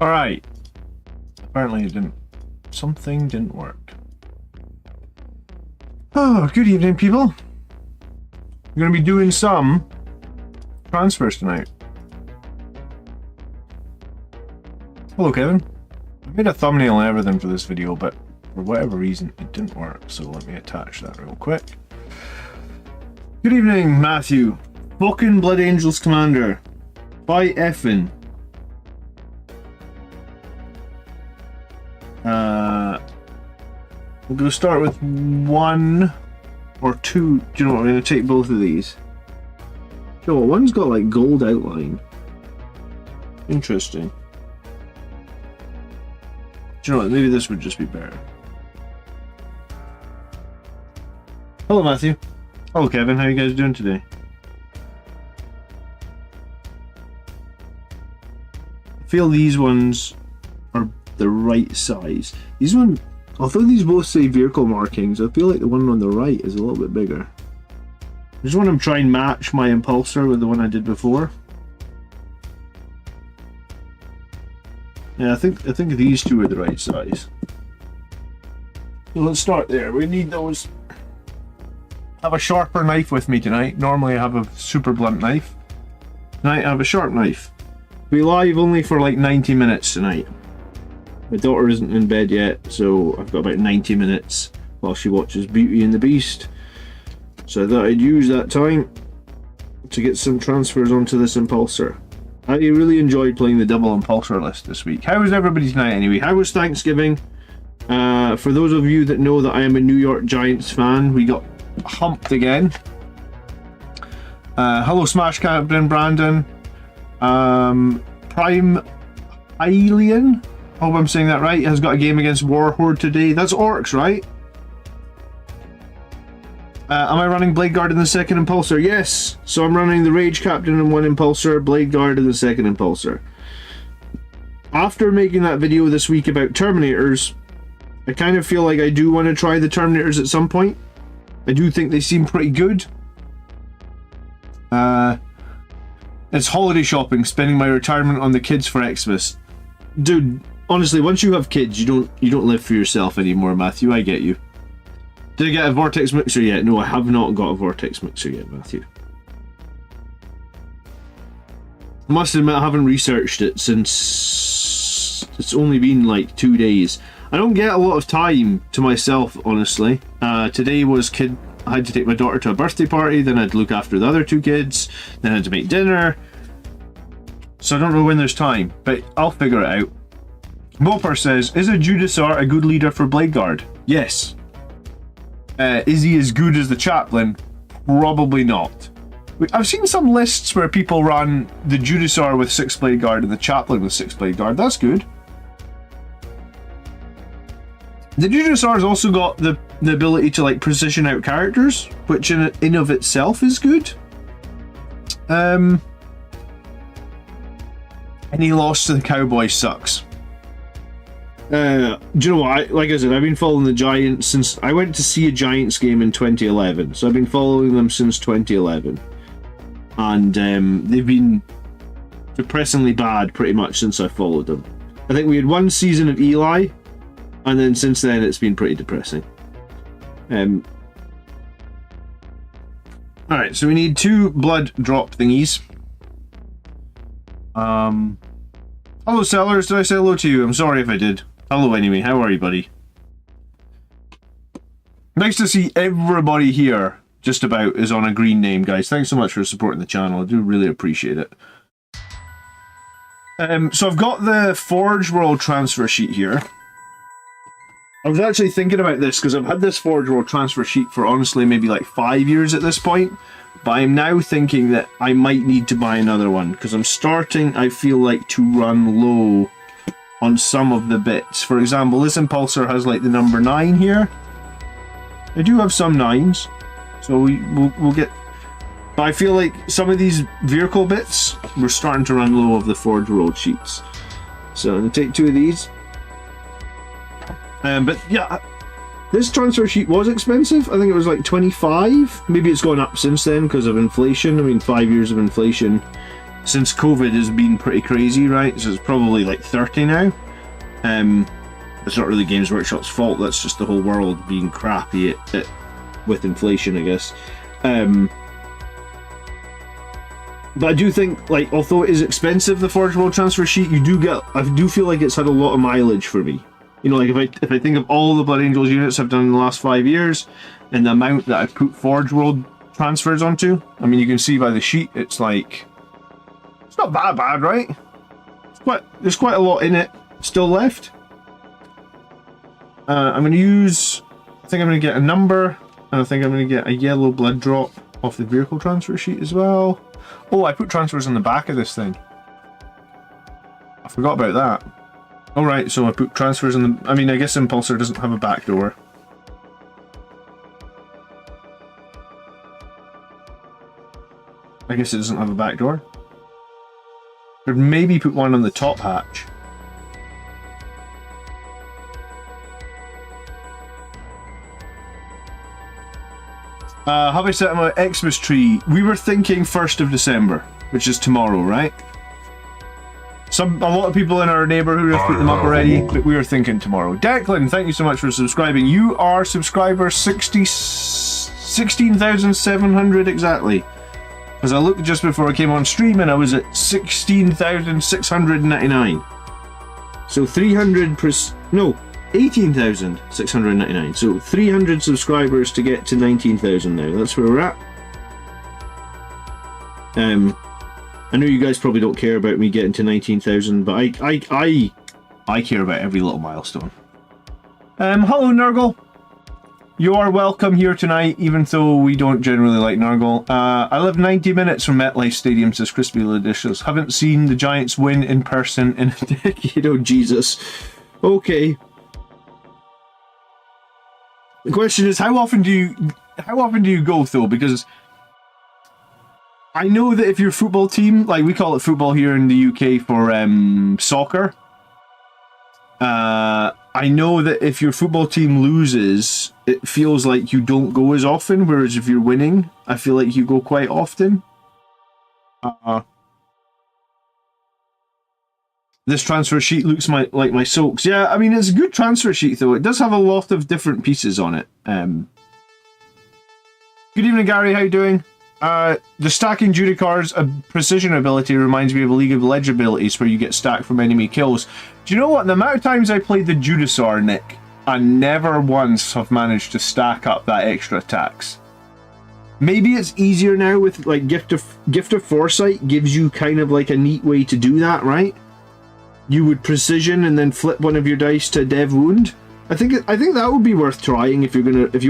Alright. Apparently it didn't. Something didn't work. Oh, good evening, people. I'm going to be doing some transfers tonight. Hello, Kevin. I made a thumbnail and everything for this video, but for whatever reason it didn't work, so let me attach that real quick. Good evening, Matthew. Fucking Blood Angels Commander. By effin'. We're going to start with one or two. Do you know what? I'm going to take both of these. Oh, one's got like gold outline. Interesting. Do you know what? Maybe this would just be better. Hello, Matthew. Hello, Kevin. How are you guys doing today? I feel these ones are the right size. These ones, although these both say vehicle markings, I feel like the one on the right is a little bit bigger. I just want to try and match my impulsor with the one I did before. Yeah, I think these two are the right size. So let's start there. We need those. I have a sharper knife with me tonight. Normally I have a super blunt knife. Tonight I have a sharp knife. We'll be live only for like 90 minutes tonight. My daughter isn't in bed yet, so I've got about 90 minutes while she watches Beauty and the Beast. So I thought I'd use that time to get some transfers onto this impulsor. I really enjoyed playing the double impulsor list this week. How was everybody's night anyway? How was Thanksgiving? For those of you that know that I am a New York Giants fan, we got humped again. Hello Smash Captain Brandon. Prime Alien, hope I'm saying that right, has got a game against Warhorde today. That's Orcs, right? Am I running Blade Guard in the second impulsor? Yes! So I'm running the Rage Captain in one impulsor, Blade Guard in the second impulsor. After making that video this week about Terminators, I kind of feel like I do want to try the Terminators at some point. I do think they seem pretty good. It's holiday shopping, spending my retirement on the kids for Xmas. Dude, honestly, once you have kids, you don't live for yourself anymore, Matthew. I get you. Did I get a Vortex Mixer yet? No, I have not got a Vortex Mixer yet, Matthew. I must admit, I haven't researched it since it's only been like 2 days. I don't get a lot of time to myself, honestly. Today was I had to take my daughter to a birthday party, then I had to look after the other two kids, then I had to make dinner. So I don't know when there's time, but I'll figure it out. Moper says, is a Judasar a good leader for Blade Guard? Yes. Is he as good as the Chaplain? Probably not. I've seen some lists where people run the Judasar with 6 Blade Guard and the Chaplain with 6 Blade Guard. That's good. The Judasar's also got the ability to like precision out characters, which in of itself is good. Any loss to the Cowboy sucks. Do you know what? Like I said, I've been following the Giants since I went to see a Giants game in 2011. So I've been following them since 2011, and they've been depressingly bad pretty much since I followed them. I think we had one season of Eli, and then since then it's been pretty depressing. Alright, so we need 2 blood drop thingies. Hello Sellers, did I say hello to you? I'm sorry if I did. Hello anyway, how are you, buddy? Nice to see everybody here, just about, is on a green name, guys. Thanks so much for supporting the channel. I do really appreciate it. So I've got the Forge World transfer sheet here. I was actually thinking about this because I've had this Forge World transfer sheet for honestly maybe like 5 years at this point, but I'm now thinking that I might need to buy another one because I'm starting, I feel like, to run low on some of the bits. For example, this impulsor has like the number 9 here. I do have some 9s, so we'll get, but I feel like some of these vehicle bits, we're starting to run low of the Forge World sheets. So I'm going to take 2 of these. But yeah, this transfer sheet was expensive. I think it was like 25. Maybe it's gone up since then because of inflation. I mean, 5 years of inflation since COVID has been pretty crazy, right? So it's probably like 30 now. It's not really Games Workshop's fault, that's just the whole world being crappy with inflation, I guess. But I do think, like, although it is expensive, the Forge World transfer sheet, I do feel like it's had a lot of mileage for me. You know, like if I think of all the Blood Angels units I've done in the last 5 years, and the amount that I've put Forge World transfers onto, I mean, you can see by the sheet, it's like, it's not that bad, right? There's quite a lot in it still left. I'm going to use, I think I'm going to get a number, and I think I'm going to get a yellow blood drop off the vehicle transfer sheet as well. Oh, I put transfers on the back of this thing. I forgot about that. Alright, so I put transfers on the... I mean, I guess Impulsor doesn't have a back door. I guess it doesn't have a back door. Could maybe put one on the top hatch. Have I set up my Xmas tree? We were thinking 1st of December, which is tomorrow, right? A lot of people in our neighbourhood have put them up already, but we were thinking tomorrow. Declan, thank you so much for subscribing. You are subscriber 16,700 exactly. Because I looked just before I came on stream and I was at 16,699. So 18,699. So 300 subscribers to get to 19,000 now. That's where we're at. I know you guys probably don't care about me getting to 19,000, but I care about every little milestone. Hello Nurgle. You are welcome here tonight, even though we don't generally like Nurgle. I live 90 minutes from MetLife Stadium, says Crispy Delicious. Haven't seen the Giants win in person in a decade. Oh Jesus. Okay. The question is, how often do you go though? Because I know that if your football team, like we call it football here in the UK for soccer, I know that if your football team loses, it feels like you don't go as often, whereas if you're winning, I feel like you go quite often. This transfer sheet looks like my soaks. Yeah, I mean, it's a good transfer sheet, though. It does have a lot of different pieces on it. Good evening, Gary. How you doing? The stacking Judicar's precision ability reminds me of a League of Legends abilities where you get stacked from enemy kills. Do you know what? The amount of times I played the Judicar, Nick, I never once have managed to stack up that extra attacks. Maybe it's easier now with like Gift of Foresight gives you kind of like a neat way to do that, right? You would precision and then flip one of your dice to Dev Wound. I think that would be worth trying if you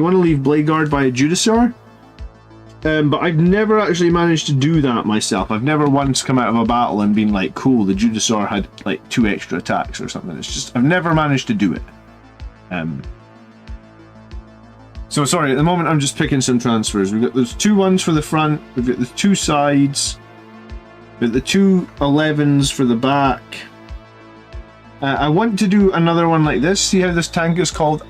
want to leave Blade Guard by a Judicar. But I've never actually managed to do that myself. I've never once come out of a battle and been like, cool, the Judicar had like 2 extra attacks or something. It's just, I've never managed to do it. So sorry, at the moment I'm just picking some transfers. We've got those 2 ones for the front, we've got the 2 sides, we've got the 2 11s for the back. I want to do another one like this. See how this tank is called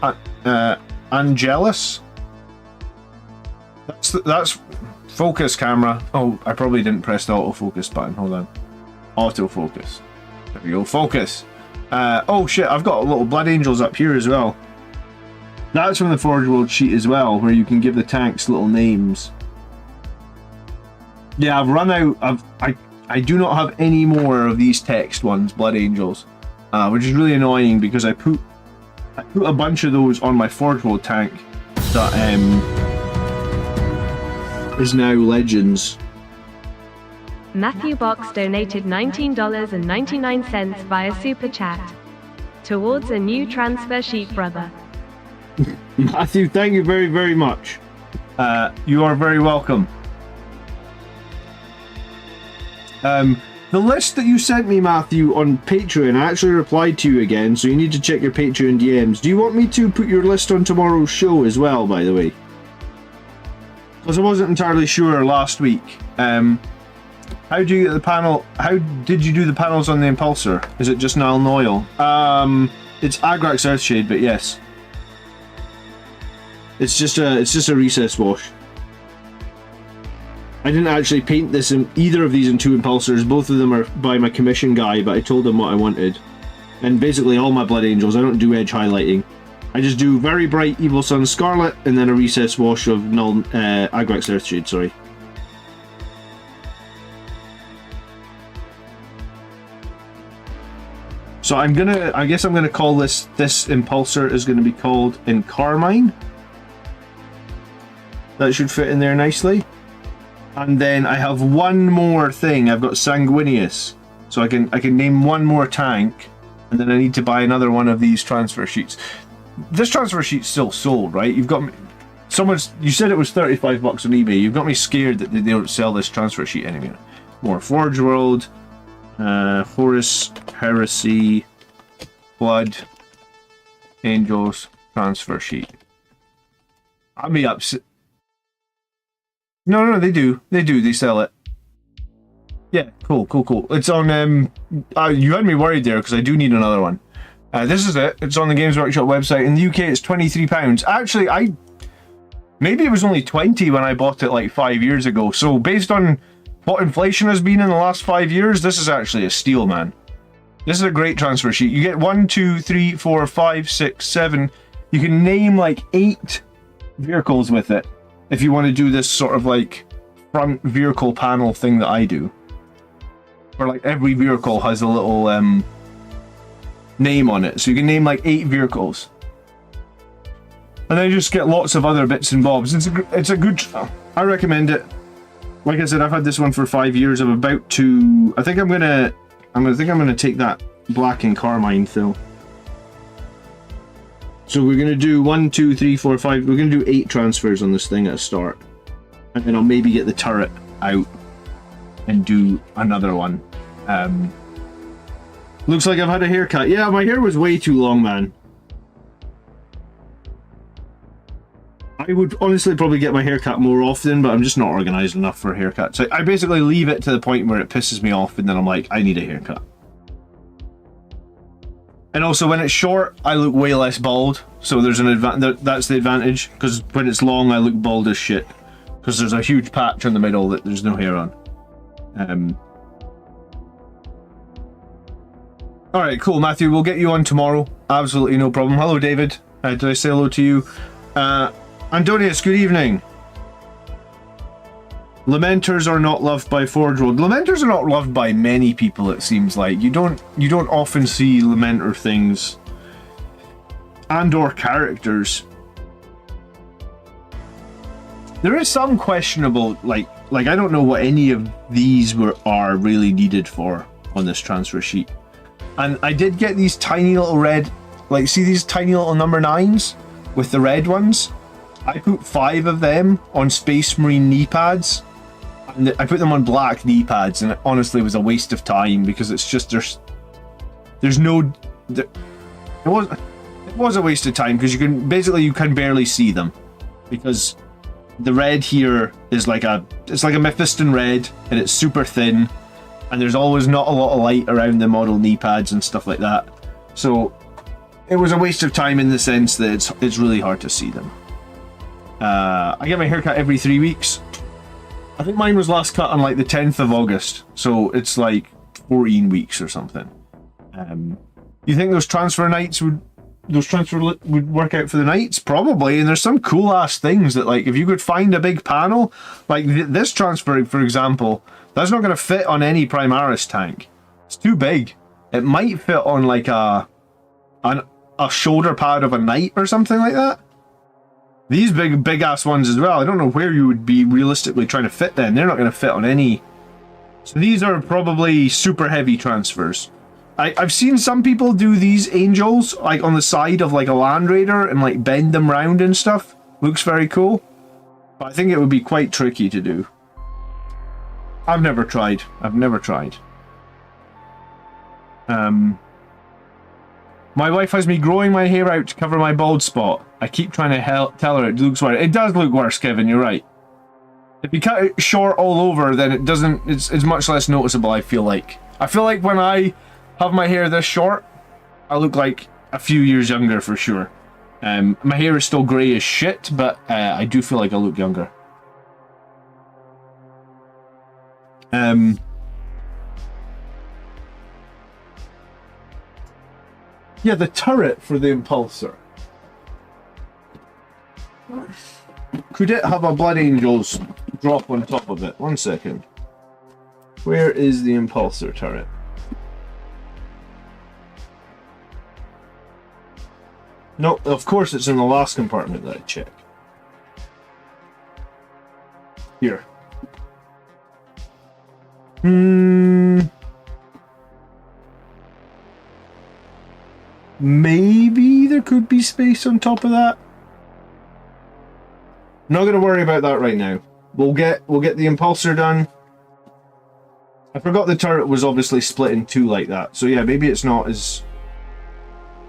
Angelus? That's focus camera. Oh, I probably didn't press the autofocus button. Hold on. Autofocus. There we go. Focus. Oh shit, I've got little Blood Angels up here as well. That's from the Forge World sheet as well, where you can give the tanks little names. Yeah, I've run out. I do not have any more of these text ones, Blood Angels, which is really annoying because I put a bunch of those on my Forge World tank that is now Legends. Matthew Box donated $19.99 via Super Chat. Towards a new transfer sheet, brother. Matthew, thank you very, very much. You are very welcome. The list that you sent me, Matthew, on Patreon, I actually replied to you again, so you need to check your Patreon DMs. Do you want me to put your list on tomorrow's show as well, by the way? Because I wasn't entirely sure last week. How do you get the panel? How did you do the panels on the Impulsor? Is it just Nile Noil? It's Agrax Earthshade, but yes. It's just a recess wash. I didn't actually paint this in either of these in 2 impulsors. Both of them are by my commission guy, but I told him what I wanted. And basically all my Blood Angels, I don't do edge highlighting. I just do very bright Evil Sun Scarlet and then a recess wash of Null Agrax Earthshade, sorry. So I guess I'm gonna call this impulsor is gonna be called in Carmine. That should fit in there nicely. And then I have one more thing. I've got Sanguinius, so I can name one more tank, and then I need to buy another one of these transfer sheets. This transfer sheet's still sold, right? You've got me. You said it was $35 on eBay. You've got me scared that they don't sell this transfer sheet anymore. More Forge World, Horus Heresy, Blood Angels transfer sheet. I'd be upset. No, they do. They sell it. Yeah, cool. It's on, you had me worried there because I do need another one. This is it. It's on the Games Workshop website. In the UK, it's £23. Actually, maybe it was only 20 when I bought it like 5 years ago. So based on what inflation has been in the last 5 years, this is actually a steal, man. This is a great transfer sheet. You get 1, 2, 3, 4, 5, 6, 7. You can name like 8 vehicles with it. If you want to do this sort of like front vehicle panel thing that I do, where like every vehicle has a little name on it, so you can name like 8 vehicles, and then you just get lots of other bits and bobs. It's a good. I recommend it. Like I said, I've had this one for 5 years. I'm about to. I think I'm gonna take that black and carmine fill. So we're gonna do 1, 2, 3, 4, 5. We're gonna do 8 transfers on this thing at a start, and then I'll maybe get the turret out and do another one. Looks like I've had a haircut. Yeah, my hair was way too long, man. I would honestly probably get my haircut more often, but I'm just not organized enough for a haircut. So I basically leave it to the point where it pisses me off, and then I'm like, I need a haircut. And also, when it's short, I look way less bald. So there's an that's the advantage, because when it's long, I look bald as shit. Because there's a huge patch in the middle that there's no hair on. Alright, cool, Matthew. We'll get you on tomorrow. Absolutely no problem. Hello, David. Did I say hello to you? Antonius, good evening. Lamenters are not loved by Forge World. Lamenters are not loved by many people, it seems like. You don't often see Lamenter things and or characters. There is some questionable, like I don't know what any of these are really needed for on this transfer sheet. And I did get these tiny little red, like, see these tiny little number 9s with the red ones? I put 5 of them on Space Marine knee pads. And I put them on black knee pads, and it honestly was a waste of time, because it's just there's no. It was a waste of time, because you can barely see them, because the red here is like it's like a Mephiston red, and it's super thin, and there's always not a lot of light around the model knee pads and stuff like that. So it was a waste of time in the sense that it's really hard to see them. I get my haircut every 3 weeks. I think mine was last cut on like the 10th of August, so it's like 14 weeks or something. You think those transfer nights would work out for the nights? Probably, and there's some cool ass things that, like, if you could find a big panel, like this transfer, for example, that's not going to fit on any Primaris tank. It's too big. It might fit on like a shoulder pad of a knight or something like that. These big ass ones as well, I don't know where you would be realistically trying to fit them. They're not going to fit on any. So these are probably super heavy transfers. I've seen some people do these angels like on the side of like a Land Raider and like bend them round and stuff. Looks very cool. But I think it would be quite tricky to do. I've never tried. My wife has me growing my hair out to cover my bald spot. I keep trying to tell her it looks worse. It does look worse, Kevin, you're right. If you cut it short all over, then it doesn't, it's much less noticeable, I feel like. I feel like when I have my hair this short, I look like a few years younger for sure. My hair is still grey as shit, but I do feel like I look younger. Yeah, the turret for the Impulsor. Could it have a Blood Angels drop on top of it? 1 second. Where is the Impulsor turret? No, of course it's in the last compartment that I checked. Here. Maybe there could be space on top of that. Not going to worry about that right now. We'll get the Impulsor done. I forgot the turret was obviously split in two like that. So yeah, maybe it's not as...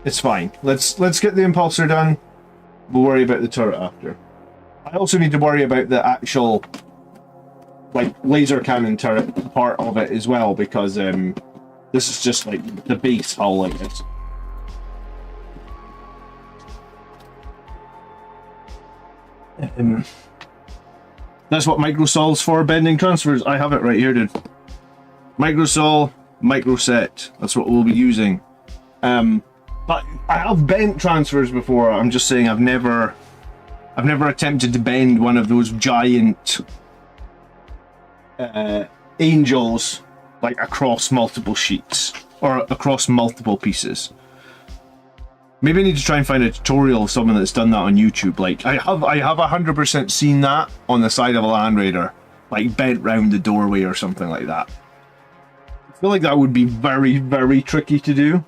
It's fine. Let's get the Impulsor done. We'll worry about the turret after. I also need to worry about the actual like laser cannon turret part of it as well, because this is just like the base hull like this. That's what microsol's for, bending transfers. I have it right here, dude. Microsol, microset. That's what we'll be using. But I have bent transfers before. I'm just saying I've never attempted to bend one of those giant angels like across multiple sheets or across multiple pieces. Maybe I need to try and find a tutorial of someone that's done that on YouTube. Like I have 100% seen that on the side of a Land Raider, like bent round the doorway or something like that. I feel like that would be very, very tricky to do.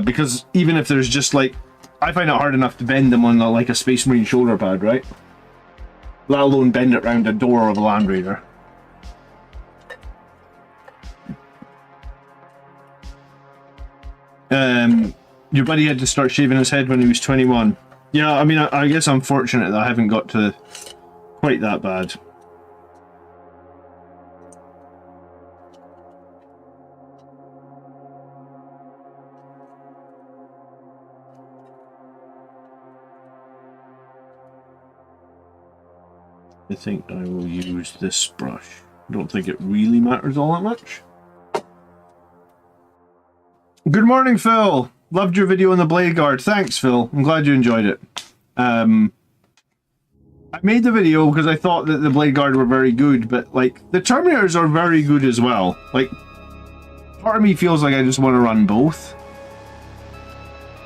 Because even if there's just like, I find it hard enough to bend them on like a Space Marine shoulder pad, right? Let alone bend it round a door of a Land Raider. Your buddy had to start shaving his head when he was 21. Yeah, I mean, I guess I'm fortunate that I haven't got to quite that bad. I think I will use this brush. I don't think it really matters all that much. Good morning, Phil. Loved your video on the Blade Guard. Thanks, Phil. I'm glad you enjoyed it. I made the video because I thought that the Blade Guard were very good, but like the Terminators are very good as well. Like, part of me feels like I just want to run both.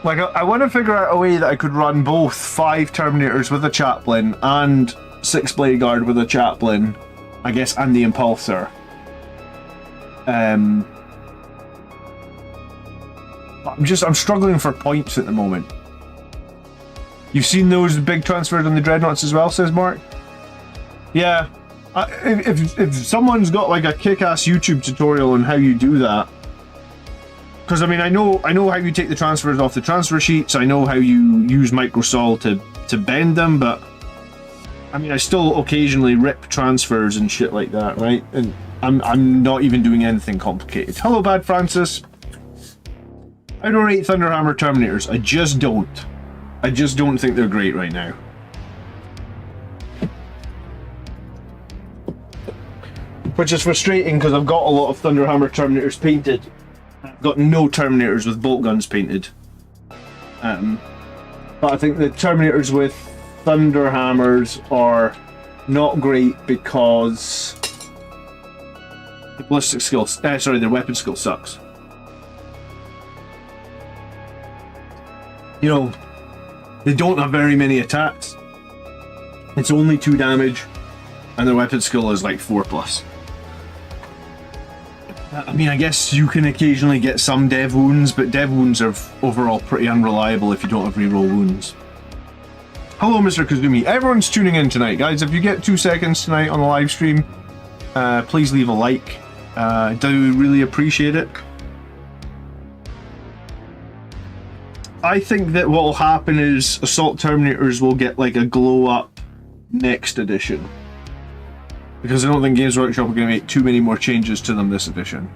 Like, I want to figure out a way that I could run both 5 Terminators with a Chaplain and 6 Blade Guard with a Chaplain, I guess, and the Impulsor. I'm struggling for points at the moment. You've seen those big transfers on the Dreadnoughts as well, says Mark? Yeah. If someone's got like a kick-ass YouTube tutorial on how you do that, because I mean I know how you take the transfers off the transfer sheets, I know how you use microsol to bend them, but I mean I still occasionally rip transfers and shit like that, right? And I'm not even doing anything complicated. Hello, Bad Francis. I don't rate Thunderhammer Terminators. I just don't. I just don't think they're great right now. Which is frustrating because I've got a lot of Thunderhammer Terminators painted. I've got no Terminators with bolt guns painted. But I think the Terminators with Thunderhammers are not great because the ballistic skill, sorry, their weapon skill sucks. You know, they don't have very many attacks. It's only 2 damage, and their weapon skill is like 4+. I mean, I guess you can occasionally get some dev wounds, but dev wounds are overall pretty unreliable if you don't have reroll wounds. Hello, Mr. Kazumi. Everyone's tuning in tonight, guys. If you get 2 seconds tonight on the live stream, please leave a like. I do really appreciate it. I think that what will happen is Assault Terminators will get like a glow up next edition. Because I don't think Games Workshop are going to make too many more changes to them this edition.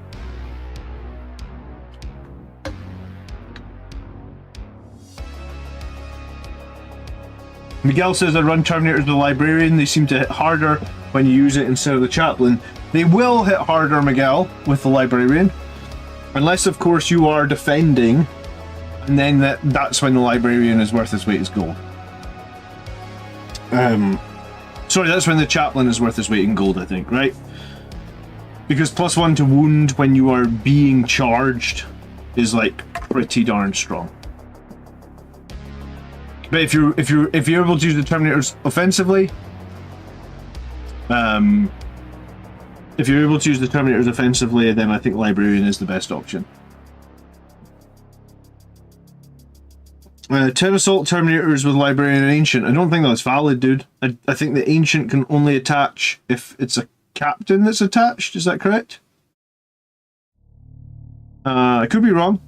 Miguel says I run Terminators with the Librarian. They seem to hit harder when you use it instead of the Chaplain. They will hit harder, Miguel, with the Librarian. Unless, of course, you are defending. And then that's when the Librarian is worth its weight in gold. Sorry, that's when the Chaplain is worth its weight in gold, I think, right? Because +1 to wound when you are being charged is like pretty darn strong. But if you're able to use the Terminators offensively, then I think Librarian is the best option. 10 Assault Terminators with Librarian and Ancient. I don't think that's valid, dude. I think the Ancient can only attach if it's a Captain that's attached. Is that correct? I could be wrong.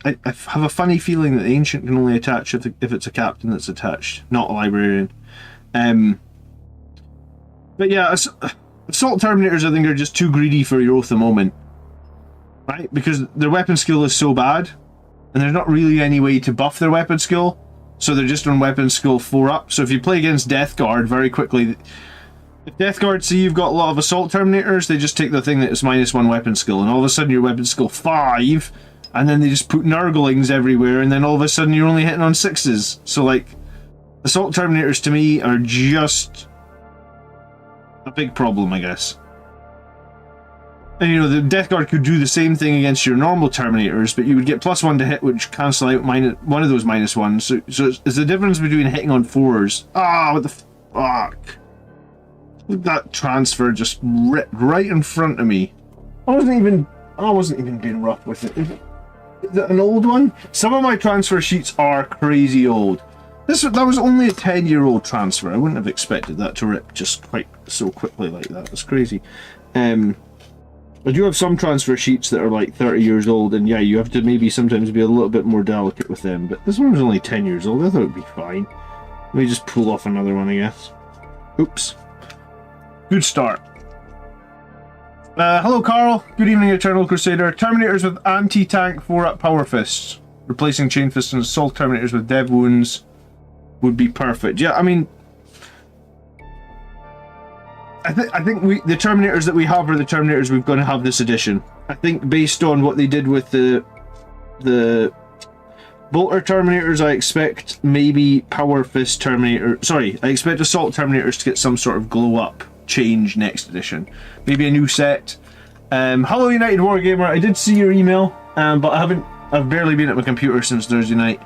I have a funny feeling that the Ancient can only attach if it's a Captain that's attached, not a Librarian. But yeah, Assault Terminators I think are just too greedy for your Oath of Moment. Right? Because their weapon skill is so bad, and there's not really any way to buff their weapon skill, so they're just on weapon skill 4 up. So if you play against Death Guard very quickly, if Death Guard see you've got a lot of Assault Terminators, they just take the thing that is -1 weapon skill, and all of a sudden your weapon skill 5, and then they just put Nurglings everywhere, and then all of a sudden you're only hitting on 6s. So like, Assault Terminators to me are just a big problem, I guess. And you know, the Death Guard could do the same thing against your normal Terminators, but you would get +1 to hit, which cancel out one of those -1s. So it's the difference between hitting on 4s. Ah, what the fuck? Look at that transfer just ripped right in front of me. I wasn't even being rough with it. Is it an old one? Some of my transfer sheets are crazy old. That was only a 10-year-old transfer. I wouldn't have expected that to rip just quite so quickly like that. That's crazy. I do have some transfer sheets that are like 30 years old, and yeah, you have to maybe sometimes be a little bit more delicate with them, but this one was only 10 years old. I thought it would be fine. Let me just pull off another one, I guess. Oops. Good start. Hello, Carl. Good evening, Eternal Crusader. Terminators with anti-tank 4-up power fists. Replacing chain fists and assault Terminators with dev wounds would be perfect. Yeah, I mean, I think the Terminators that we have are the Terminators we're going to have this edition. I think based on what they did with the Bolter Terminators, I expect maybe Power Fist Terminator. Sorry, I expect Assault Terminators to get some sort of glow up change next edition. Maybe a new set. Hello, United Wargamer. I did see your email, but I've barely been at my computer since Thursday night.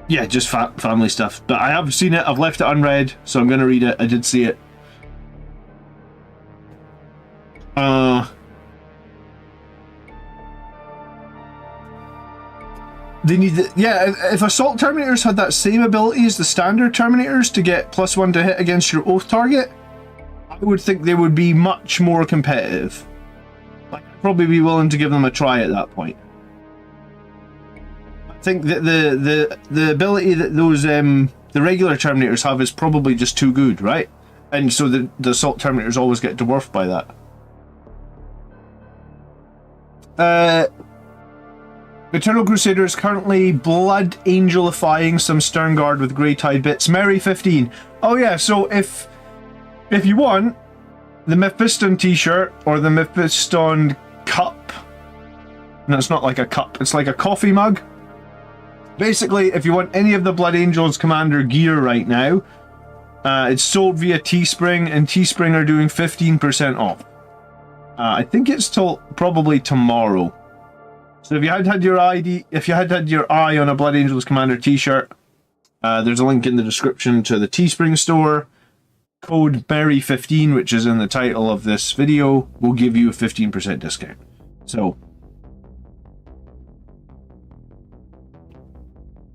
Yeah, just family stuff. But I have seen it. I've left it unread, so I'm going to read it. I did see it. They need the, yeah, if Assault Terminators had that same ability as the standard Terminators to get +1 to hit against your Oath target, I would think they would be much more competitive. I'd probably be willing to give them a try at that point. I think that the ability that those the regular Terminators have is probably just too good, right? And so the Assault Terminators always get dwarfed by that. Eternal Crusader is currently blood angelifying some Sternguard with Grey Tide bits. MERRY15. Oh yeah, so if you want the Mephiston t-shirt or the Mephiston cup, no, it's not like a cup, it's like a coffee mug. Basically, if you want any of the Blood Angels Commander gear right now, it's sold via Teespring, and Teespring are doing 15% off. I think it's till probably tomorrow. So if you had your eye on a Blood Angels Commander t-shirt, there's a link in the description to the Teespring store. Code MERRY15, which is in the title of this video, will give you a 15% discount. So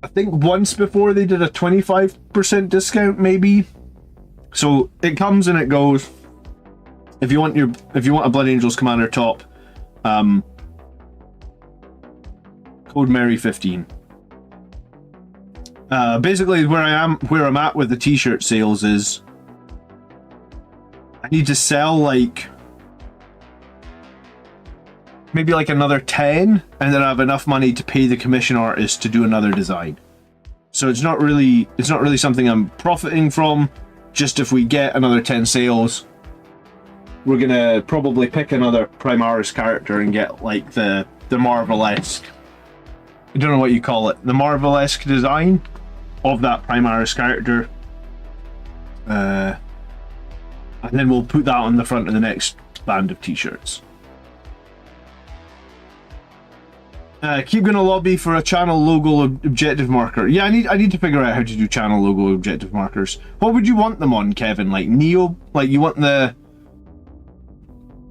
I think once before they did a 25% discount, maybe. So it comes and it goes. If you want a Blood Angels Commander top, code MERRY15. Basically, where I'm at with the t-shirt sales is I need to sell like maybe like another 10, and then I have enough money to pay the commission artist to do another design. So it's not really something I'm profiting from. Just if we get another 10 sales, we're gonna probably pick another Primaris character and get like the Marvel-esque, I don't know what you call it, the Marvel-esque design of that Primaris character. And then we'll put that on the front of the next band of t-shirts. Keep going to lobby for a channel logo objective marker. Yeah, I need to figure out how to do channel logo objective markers. What would you want them on, Kevin? Like neo, like you want the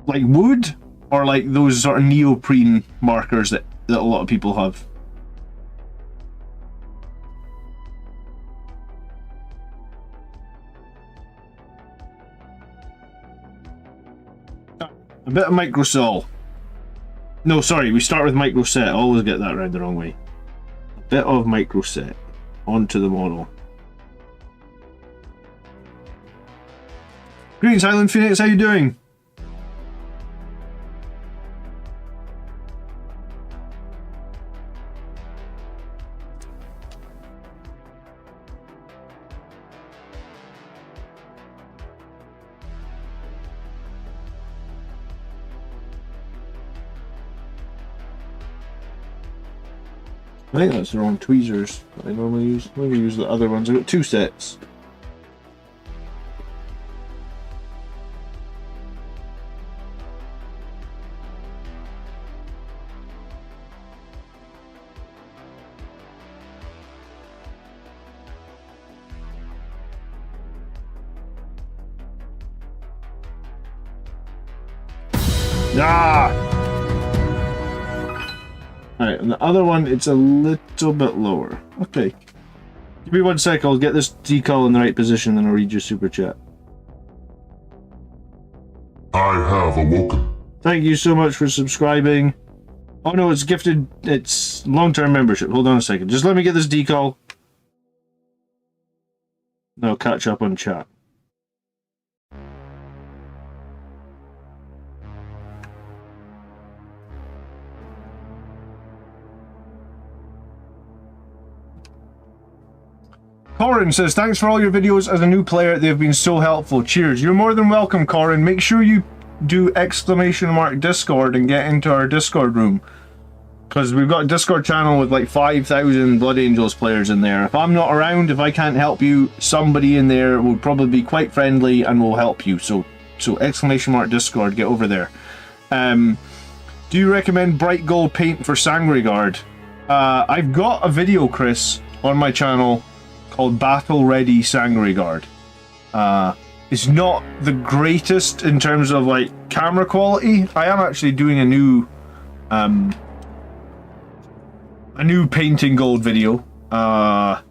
like wood, or like those sort of neoprene markers that a lot of people have? A bit of microsol. No, sorry, we start with microset. I always get that round the wrong way. A bit of microset onto the model. Greetings, Highland Phoenix, how you doing? I think that's the wrong tweezers that I normally use. I'm going to use the other ones. I've got 2 sets. Ah! Alright, and the other one, it's a little bit lower. Okay. Give me 1 sec, I'll get this decal in the right position, then I'll read your super chat. I have awoken. Thank you so much for subscribing. Oh no, it's gifted, it's long-term membership. Hold on a second. Just let me get this decal. Then I'll catch up on chat. Corin says, thanks for all your videos as a new player. They've been so helpful. Cheers. You're more than welcome, Corin. Make sure you do !Discord and get into our Discord room. Because we've got a Discord channel with like 5,000 Blood Angels players in there. If I'm not around, if I can't help you, somebody in there will probably be quite friendly and will help you. So !Discord, get over there. Do you recommend bright gold paint for Sangregard? I've got a video, Chris, on my channel called Battle Ready Sangregard. It's not the greatest in terms of like camera quality. I am actually doing a new painting gold video. I'm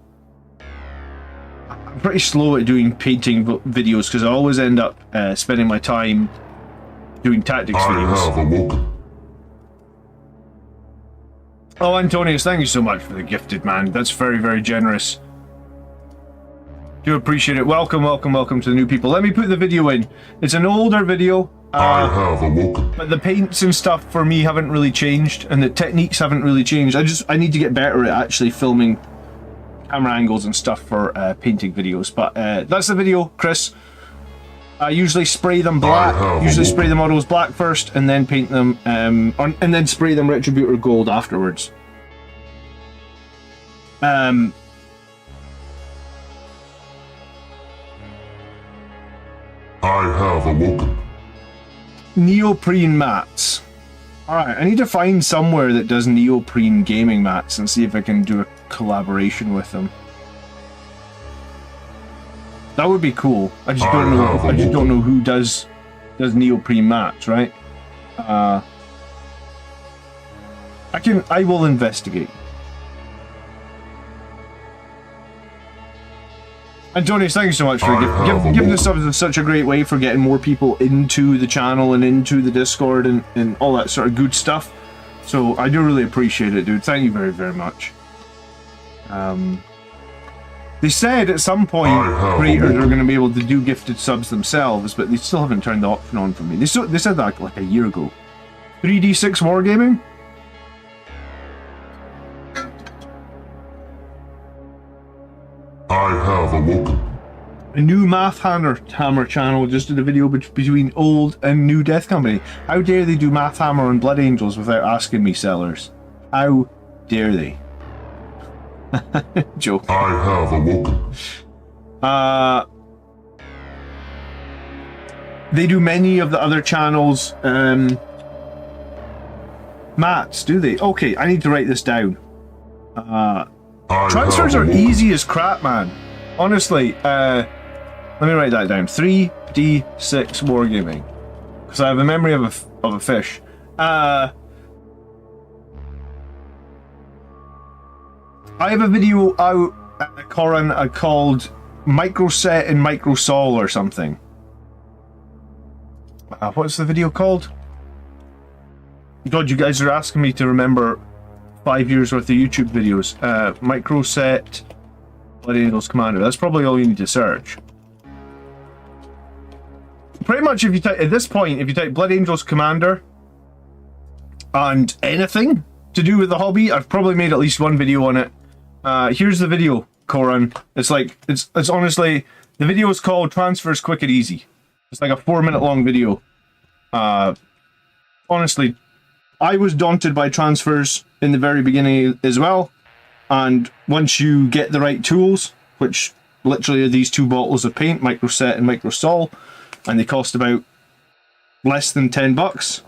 pretty slow at doing painting videos because I always end up spending my time doing tactics videos. I have awoken. Oh, Antonius, thank you so much for the gifted, man. That's very, very generous. Do appreciate it. Welcome to the new people. Let me put the video in. It's an older video. I have awoken. But the paints and stuff for me haven't really changed, and the techniques haven't really changed. I need to get better at actually filming camera angles and stuff for painting videos. But that's the video, Chris. I usually spray them black. Usually spray the models black first, and then paint them, and then spray them Retributor gold afterwards. I have awoken. Neoprene mats. Alright, I need to find somewhere that does neoprene gaming mats and see if I can do a collaboration with them. That would be cool. I just don't know who does neoprene mats, right? I will investigate. Antonius, thank you so much for giving the subs is such a great way for getting more people into the channel and into the Discord and all that sort of good stuff. So I do really appreciate it, dude. Thank you very, very much. They said at some point creators are going to be able to do gifted subs themselves, but they still haven't turned the option on for me. They said that like a year ago. 3D6 Wargaming? I have awoken. A new Math Hammer channel just did a video between old and new Death Company. How dare they do Math Hammer and Blood Angels without asking me, sellers? How dare they? Joke. I have awoken. They do many of the other channels. Mats, do they? Okay, I need to write this down. Transfers are easy as crap, man. Honestly, let me write that down. 3D6 Wargaming. Because I have a memory of a fish. I have a video out, Corin, called Microset and Microsol or something. What's the video called? God, you guys are asking me to remember 5 years worth of YouTube videos. Microset Blood Angels Commander. That's probably all you need to search. Pretty much, if you type at this point, if you type Blood Angels Commander and anything to do with the hobby, I've probably made at least one video on it. Here's the video, Corin. It's like it's honestly, the video is called Transfers Quick and Easy. It's like a 4-minute long video. Honestly, I was daunted by transfers in the very beginning as well, and once you get the right tools, which literally are these 2 bottles of paint, Microset and Microsol, and they cost about less than $10,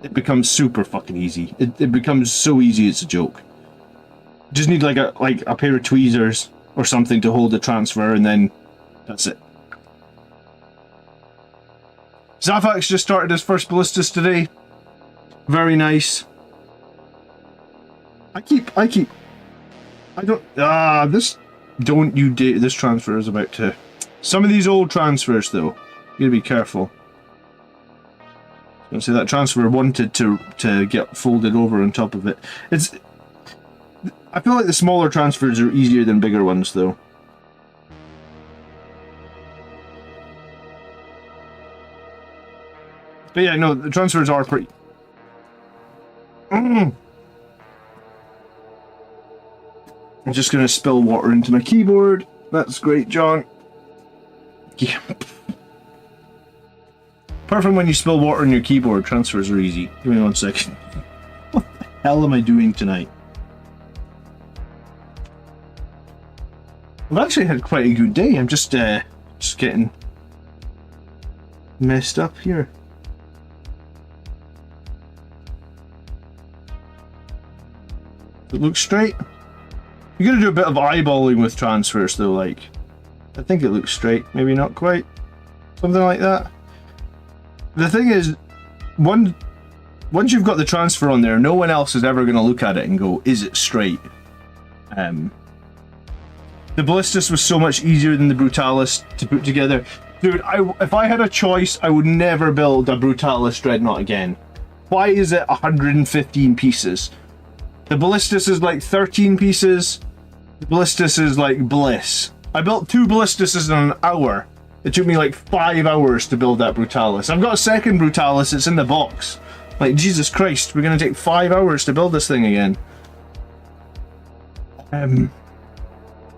it becomes super fucking easy. It becomes so easy it's a joke. Just need like a pair of tweezers or something to hold the transfer, and then that's it. Zafax just started his first ballistas today. Very nice. This transfer is about to... Some of these old transfers, though, you gotta be careful. I was gonna say that transfer wanted to get folded over on top of it. I feel like the smaller transfers are easier than bigger ones, though. But yeah, no, the transfers are pretty... I'm just going to spill water into my keyboard. That's great, John. Yeah. Apart from when you spill water on your keyboard, transfers are easy. Give me 1 second. What the hell am I doing tonight? I've actually had quite a good day. I'm just getting messed up here. It looks straight. You're gonna do a bit of eyeballing with transfers though, like. I think it looks straight, maybe not quite. Something like that. The thing is, once you've got the transfer on there, no one else is ever gonna look at it and go, is it straight? The Ballistas was so much easier than the Brutalis to put together. Dude, if I had a choice, I would never build a Brutalis Dreadnought again. Why is it 115 pieces? The Ballistas is like 13 pieces. The Ballistas is like bliss. I built 2 Ballistases in an hour. It took me like 5 hours to build that Brutalis. I've got a second Brutalis, it's in the box. Like, Jesus Christ, we're gonna take 5 hours to build this thing again.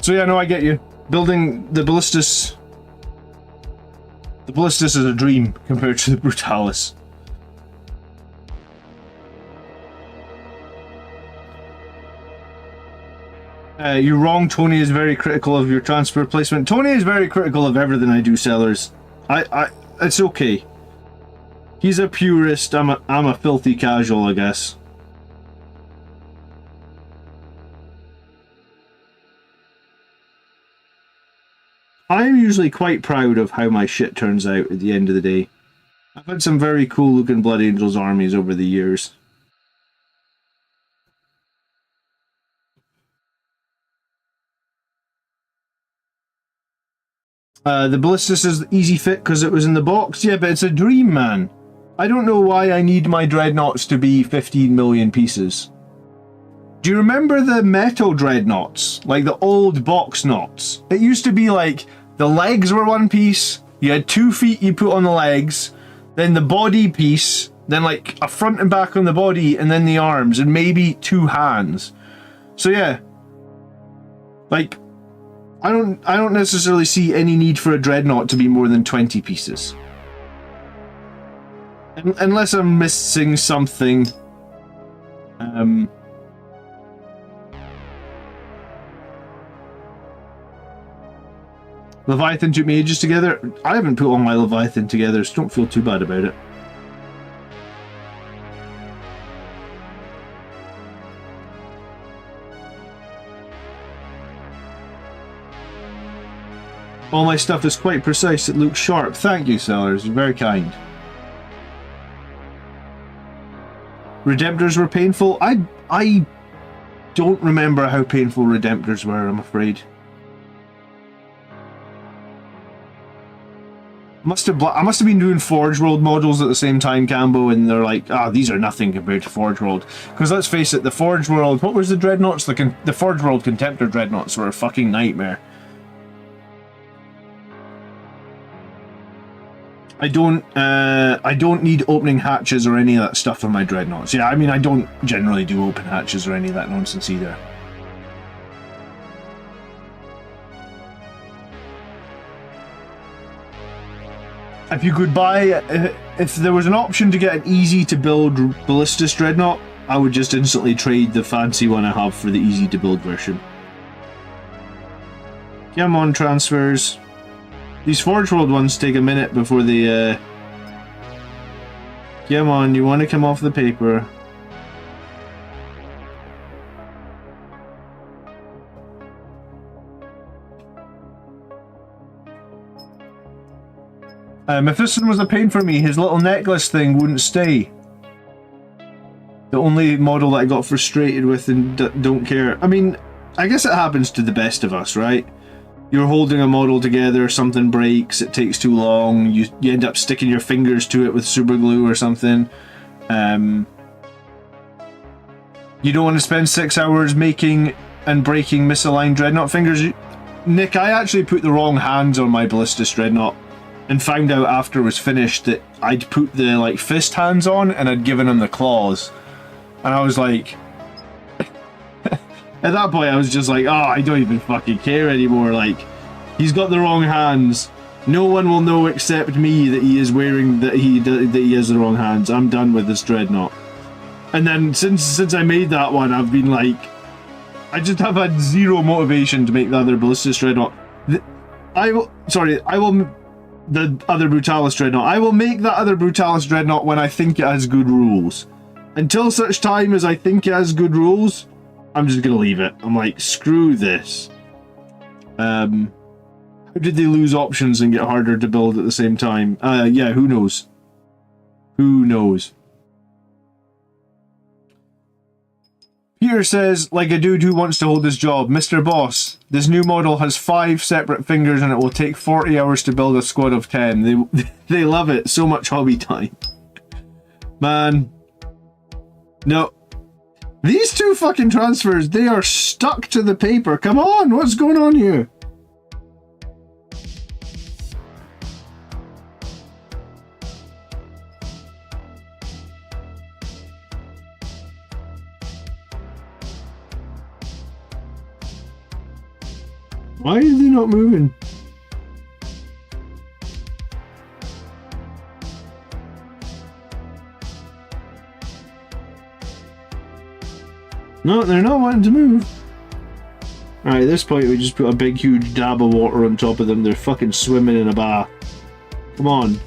So yeah, no, I get you. Building the Ballistas... The Ballistas is a dream compared to the Brutalis. You're wrong, Tony is very critical of your transfer placement. Tony is very critical of everything I do, sellers. It's okay. He's a purist, I'm a filthy casual, I guess. I'm usually quite proud of how my shit turns out at the end of the day. I've had some very cool looking Blood Angels armies over the years. The Ballistas is easy fit because it was in the box. Yeah, but it's a dream, man. I don't know why I need my Dreadnoughts to be 15 million pieces. Do you remember the metal Dreadnoughts? Like the old box knots? It used to be like the legs were one piece, you had 2 feet you put on the legs, then the body piece then like a front and back on the body, and then the arms, and maybe 2 hands. So yeah, like I don't necessarily see any need for a Dreadnought to be more than 20 pieces, unless I'm missing something. Leviathan took me ages together. I haven't put all my Leviathan together, so don't feel too bad about it. All my stuff is quite precise. It looks sharp. Thank you, Sellers. You're very kind. Redemptors were painful. I don't remember how painful Redemptors were, I'm afraid. I must have been doing Forge World models at the same time, Cambo, and they're like, these are nothing compared to Forge World. Because let's face it, the Forge World, what was the Dreadnoughts? The Forge World Contemptor Dreadnoughts were a fucking nightmare. I don't need opening hatches or any of that stuff on my Dreadnoughts. Yeah, I mean, I don't generally do open hatches or any of that nonsense either. If you could buy, if there was an option to get an easy to build Ballistus Dreadnought, I would just instantly trade the fancy one I have for the easy to build version. Come on, transfers. These Forge World ones take a minute before they, come on, you want to come off the paper. If this one was a pain for me, his little necklace thing wouldn't stay. The only model that I got frustrated with and don't care. I mean, I guess it happens to the best of us, right? You're holding a model together, something breaks, it takes too long, you end up sticking your fingers to it with super glue or something. You don't want to spend 6 hours making and breaking misaligned Dreadnought fingers. Nick, I actually put the wrong hands on my Ballistus Dreadnought and found out after it was finished that I'd put the like fist hands on and I'd given him the claws. And I was like, at that point I was just like, I don't even fucking care anymore. Like, he's got the wrong hands. No one will know except me that he is wearing that he has the wrong hands. I'm done with this Dreadnought. And then since I made that one, I've been like, I just have had zero motivation to make the other Ballistus Dreadnought. The other Brutalis Dreadnought. I will make that other Brutalis Dreadnought when I think it has good rules. Until such time as I think it has good rules, I'm just gonna leave it. I'm like, screw this. How did they lose options and get harder to build at the same time? Yeah, who knows? Who knows? Peter says, like a dude who wants to hold his job, Mr. Boss, this new model has 5 separate fingers and it will take 40 hours to build a squad of 10. They love it. So much hobby time. Man. No. These 2 fucking transfers, they are stuck to the paper. Come on, what's going on here? Why are they not moving? No, they're not wanting to move. Alright, at this point we just put a big huge dab of water on top of them. They're fucking swimming in a bath. Come on.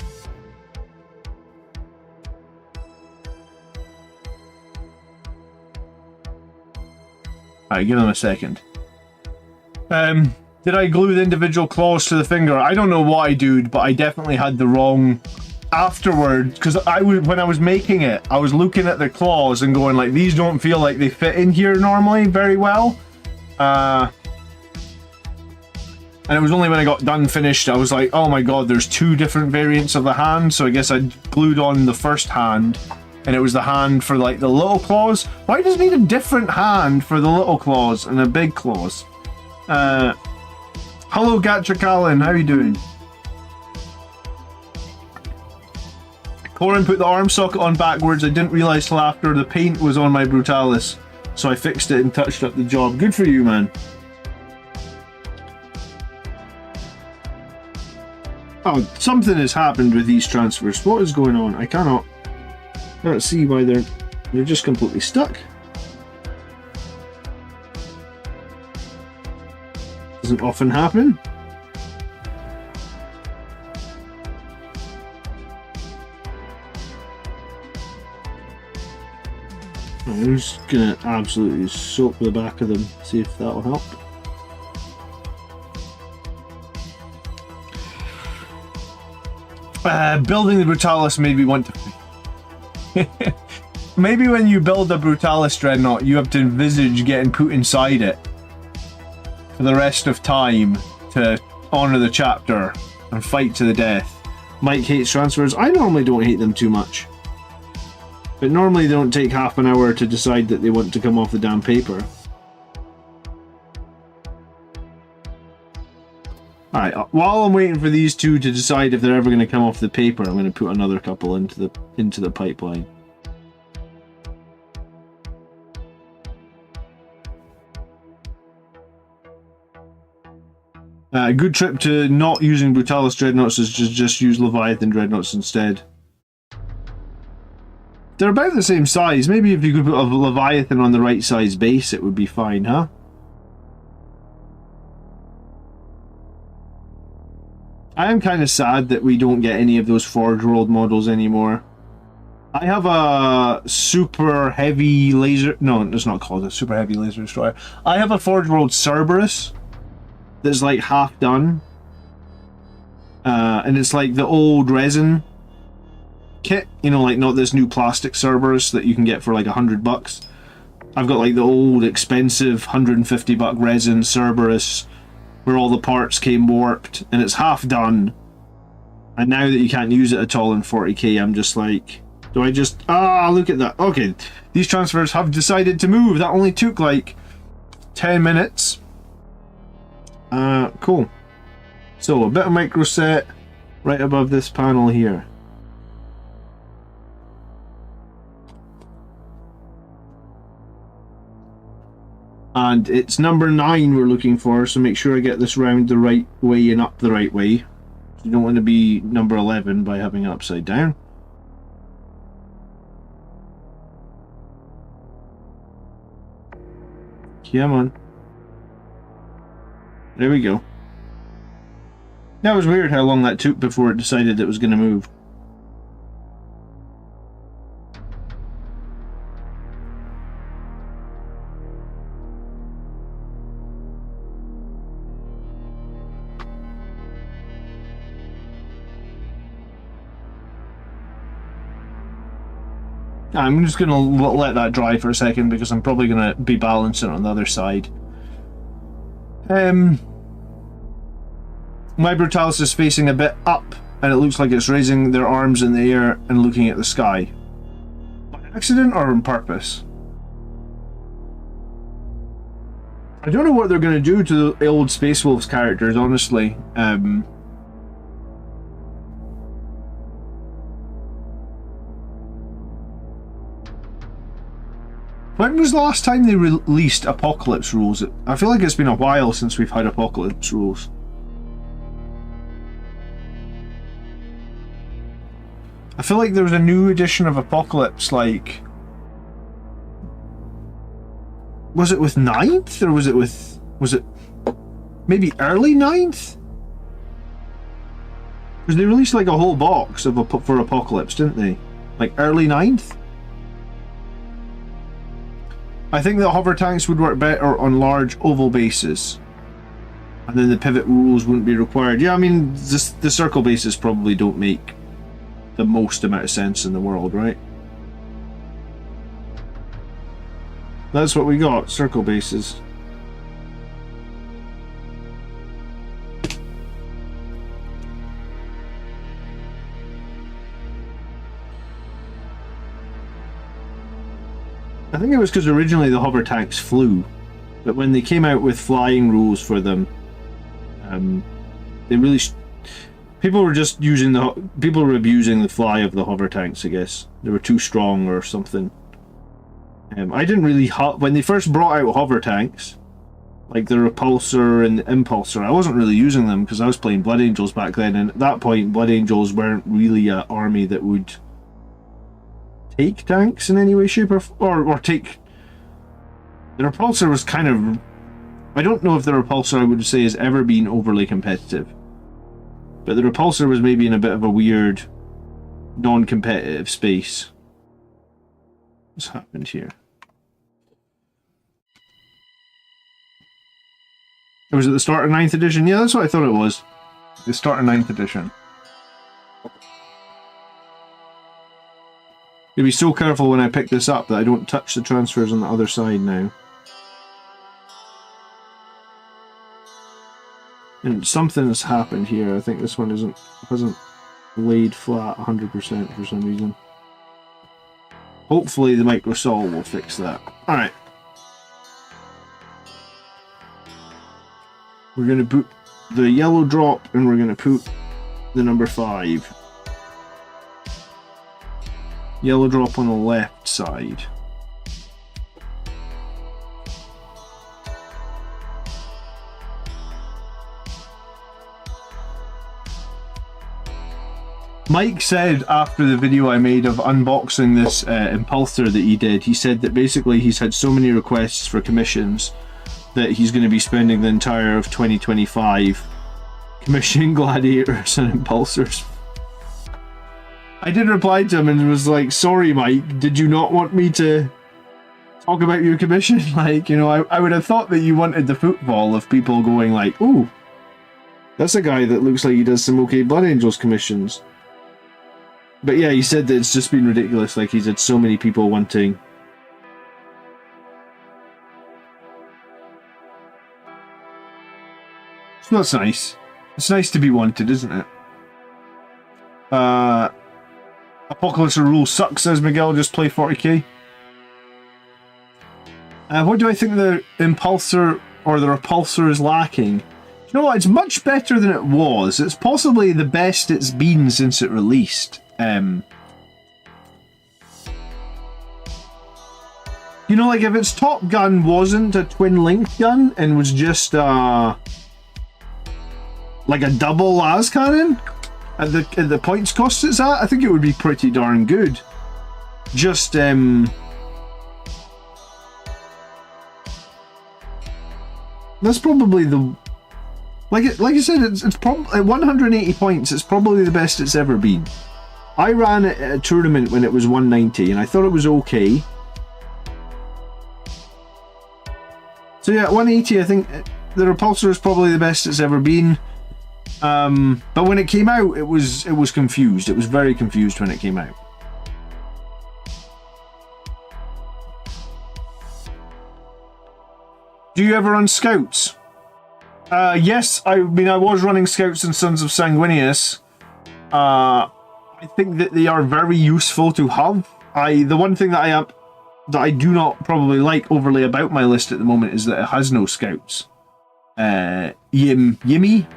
Alright, give them a second. Did I glue the individual claws to the finger? I don't know why, dude, but I definitely had the wrong afterward, because when I was making it, I was looking at the claws and going like, these don't feel like they fit in here normally very well. And it was only when I got done finished, I was like, oh my god, there's 2 different variants of the hand, so I guess I glued on the first hand, and it was the hand for like the little claws. Why does it need a different hand for the little claws and the big claws? Hello Gatcha Callan, how are you doing? Corin put the arm socket on backwards. I didn't realise till after the paint was on my Brutalis. So I fixed it and touched up the job. Good for you, man. Oh, something has happened with these transfers. What is going on? I cannot see why they're just completely stuck. Doesn't often happen. I'm just gonna absolutely soak the back of them, see if that'll help. Building the Brutalis made me want to... Maybe when you build a Brutalis Dreadnought, you have to envisage getting put inside it for the rest of time to honour the chapter and fight to the death. Mike hates transfers. I normally don't hate them too much. But normally they don't take half an hour to decide that they want to come off the damn paper. Alright, while I'm waiting for these two to decide if they're ever going to come off the paper, I'm going to put another couple into the pipeline. A good trip to not using Brutalis Dreadnoughts is just use Leviathan Dreadnoughts instead. They're about the same size. Maybe if you could put a Leviathan on the right size base, it would be fine, huh? I am kind of sad that we don't get any of those Forge World models anymore. I have a super heavy laser... No, it's not called a super heavy laser destroyer. I have a Forge World Cerberus that's like half done. And it's like the old resin kit, you know, like not this new plastic Cerberus that you can get for like $100. I've got like the old expensive $150 resin Cerberus where all the parts came warped and it's half done, and now that you can't use it at all in 40k, I'm just like, do I just look at that. Okay, these transfers have decided to move. That only took like 10 minutes. Cool. So a bit of micro set right above this panel here. And it's number 9 we're looking for, so make sure I get this round the right way and up the right way. You don't want to be number 11 by having it upside down. Come on. There we go. That was weird how long that took before it decided it was going to move. I'm just going to let that dry for a second because I'm probably going to be balancing on the other side. My Brutalis is facing a bit up and it looks like it's raising their arms in the air and looking at the sky. By accident or on purpose? I don't know what they're going to do to the old Space Wolves characters, honestly. When was the last time they released Apocalypse rules? I feel like it's been a while since we've had Apocalypse rules. I feel like there was a new edition of Apocalypse, like... Was it with 9th? Or was it with... Was it... Maybe early 9th? Because they released like a whole box of for Apocalypse, didn't they? Like early 9th? I think that hover tanks would work better on large oval bases. And then the pivot rules wouldn't be required. Yeah, I mean, the circle bases probably don't make the most amount of sense in the world, right? That's what we got, circle bases. I think it was because originally the hover tanks flew, but when they came out with flying rules for them, they really People were just people were abusing the fly of the hover tanks, I guess. They were too strong or something. I didn't really when they first brought out hover tanks, like the Repulsor and the Impulsor, I wasn't really using them because I was playing Blood Angels back then, and at that point Blood Angels weren't really an army that would take tanks in any way, shape, or take... The Repulsor was kind of... I don't know if the Repulsor, I would say, has ever been overly competitive. But the Repulsor was maybe in a bit of a weird, non-competitive space. What's happened here? It was at the start of 9th edition? Yeah, that's what I thought it was. The start of 9th edition. Gotta be so careful when I pick this up that I don't touch the transfers on the other side now. And something has happened here. I think this one hasn't laid flat 100% for some reason. Hopefully the microsol will fix that. Alright. We're going to put the yellow drop and we're going to put the number 5. Yellow drop on the left side. Mike said after the video I made of unboxing this Impulsor that he did, he said that basically he's had so many requests for commissions that he's going to be spending the entire of 2025 commissioning gladiators and Impulsors. I did reply to him and was like, sorry Mike, did you not want me to talk about your commission? Like, you know, I would have thought that you wanted the football of people going like, ooh, that's a guy that looks like he does some okay Blood Angels commissions. But yeah, he said that it's just been ridiculous, like he's had so many people wanting. So that's nice. It's nice to be wanted, isn't it? Apocalypse Rule sucks, says Miguel, just play 40k. What do I think the Impulsor or the Repulsor is lacking? You know what, it's much better than it was. It's possibly the best it's been since it released. You know, like if its top gun wasn't a twin length gun and was just like a double las cannon at the points cost it's at, I think it would be pretty darn good. Just that's probably the like I said, it's probably at 180 points. It's probably the best it's ever been. I ran it at a tournament when it was 190 and I thought it was okay. So yeah, 180, I think the Repulsor is probably the best it's ever been. But when it came out, it was confused. It was very confused when it came out. Do you ever run scouts? Yes, I mean I was running scouts in Sons of Sanguinius. I think that they are very useful to have. The one thing that I do not probably like overly about my list at the moment is that it has no scouts. Yimmy.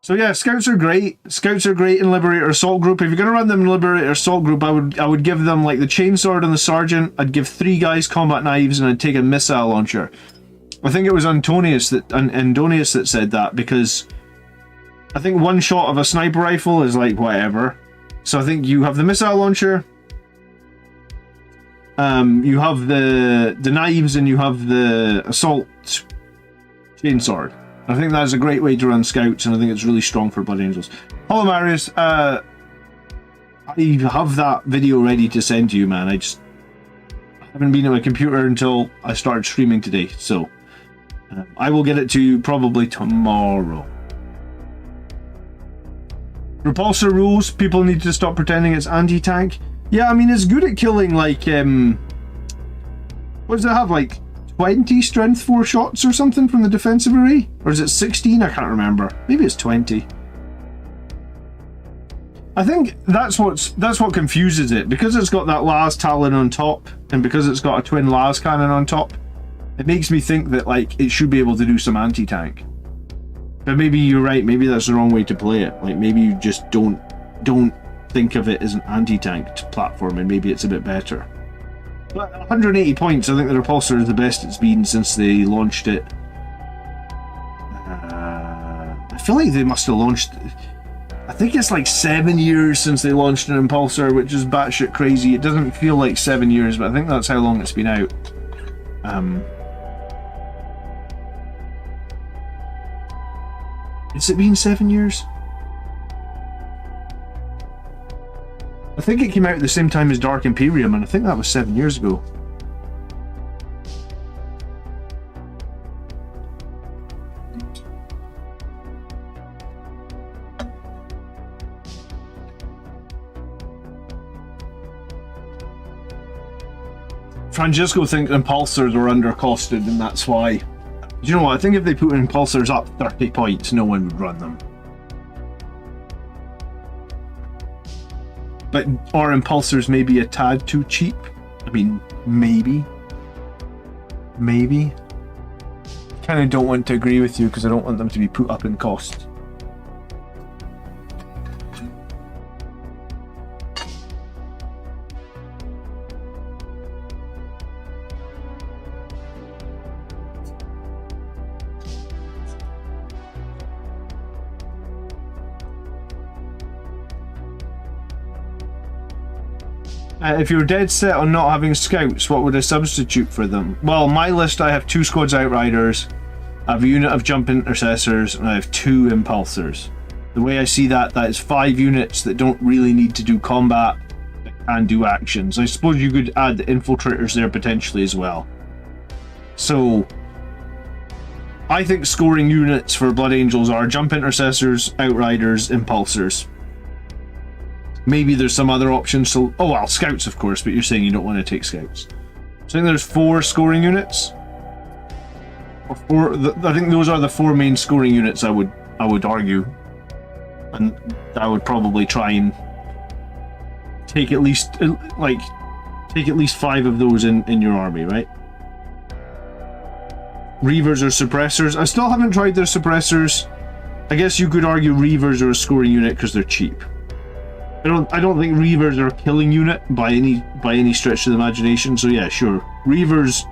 So yeah, scouts are great. Scouts are great in Liberator Assault Group. If you're gonna run them in Liberator Assault Group, I would give them like the chainsword and the sergeant. I'd give 3 guys combat knives and I'd take a missile launcher. I think it was Antonius that said that, because I think one shot of a sniper rifle is like whatever. So I think you have the missile launcher, you have the knives, and you have the assault chainsword. I think that's a great way to run scouts, and I think it's really strong for Blood Angels. Hello Marius, I have that video ready to send to you, man. I just haven't been at my computer until I started streaming today, so I will get it to you probably tomorrow. Repulsor rules, people need to stop pretending it's anti-tank. Yeah, I mean, it's good at killing, like, what does it have, like 20 strength 4 shots or something from the defensive array? Or is it 16? I can't remember. Maybe it's 20. I think that's what confuses it, because it's got that las talon on top, and because it's got a twin las cannon on top. It makes me think that like it should be able to do some anti-tank. But maybe you're right, maybe that's the wrong way to play it. Like, maybe you just don't think of it as an anti-tank platform, and maybe it's a bit better. But 180 points, I think the Repulsor is the best it's been since they launched it. I feel like they must have launched... I think it's like 7 years since they launched an Impulsor, which is batshit crazy. It doesn't feel like 7 years, but I think that's how long it's been out. Has it been 7 years? I think it came out at the same time as Dark Imperium, and I think that was 7 years ago. Francesco thinks Impulsors are undercosted, and that's why. Do you know what? I think if they put Impulsors up 30 points, no one would run them. But are Impulsors maybe a tad too cheap? I mean, maybe. Maybe. I kind of don't want to agree with you because I don't want them to be put up in cost. If you're dead set on not having scouts, what would I substitute for them? Well, my list, I have 2 squads Outriders, I have a unit of jump intercessors, and I have 2 Impulsors. The way I see that, that is 5 units that don't really need to do combat, that can do actions. I suppose you could add the infiltrators there potentially as well. So, I think scoring units for Blood Angels are jump intercessors, Outriders, Impulsors. Maybe there's some other options. So, oh well, scouts of course, but you're saying you don't want to take scouts. So I think there's 4 scoring units. Or 4. I think those are the 4 main scoring units. I would argue, and I would probably try and take at least 5 of those in your army, right? Reavers or suppressors. I still haven't tried their suppressors. I guess you could argue Reavers are a scoring unit because they're cheap. I don't think Reavers are a killing unit by any stretch of the imagination, so yeah, sure. Reavers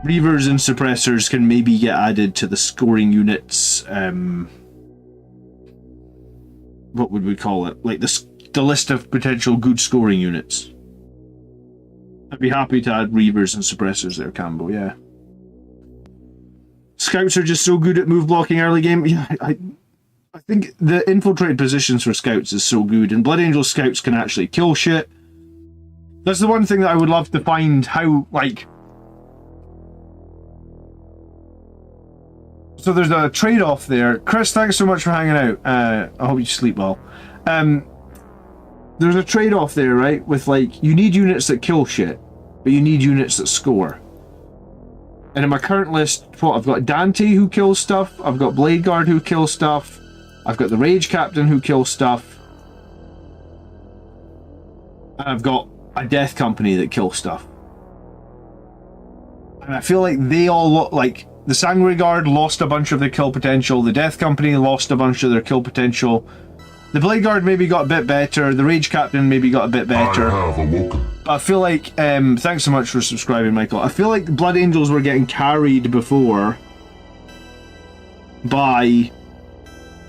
and suppressors can maybe get added to the scoring units, what would we call it? Like the list of potential good scoring units. I'd be happy to add Reavers and suppressors there, Cambo, yeah. Scouts are just so good at move blocking early game. Yeah, I think the infiltrate positions for scouts is so good, and Blood Angel scouts can actually kill shit. That's the one thing that I would love to find how, like... So there's a trade-off there. Chris, thanks so much for hanging out. I hope you sleep well. There's a trade-off there, right? With, like, you need units that kill shit, but you need units that score. And in my current list, what, I've got Dante who kills stuff, I've got Bladeguard who kills stuff, I've got the Rage Captain who kills stuff, and I've got a Death Company that kills stuff. And I feel like they all look like the Sangre Guard lost a bunch of their kill potential, the Death Company lost a bunch of their kill potential, the Bladeguard maybe got a bit better, the Rage Captain maybe got a bit better. I have awoken. But I feel like, thanks so much for subscribing, Michael. I feel like Blood Angels were getting carried before by...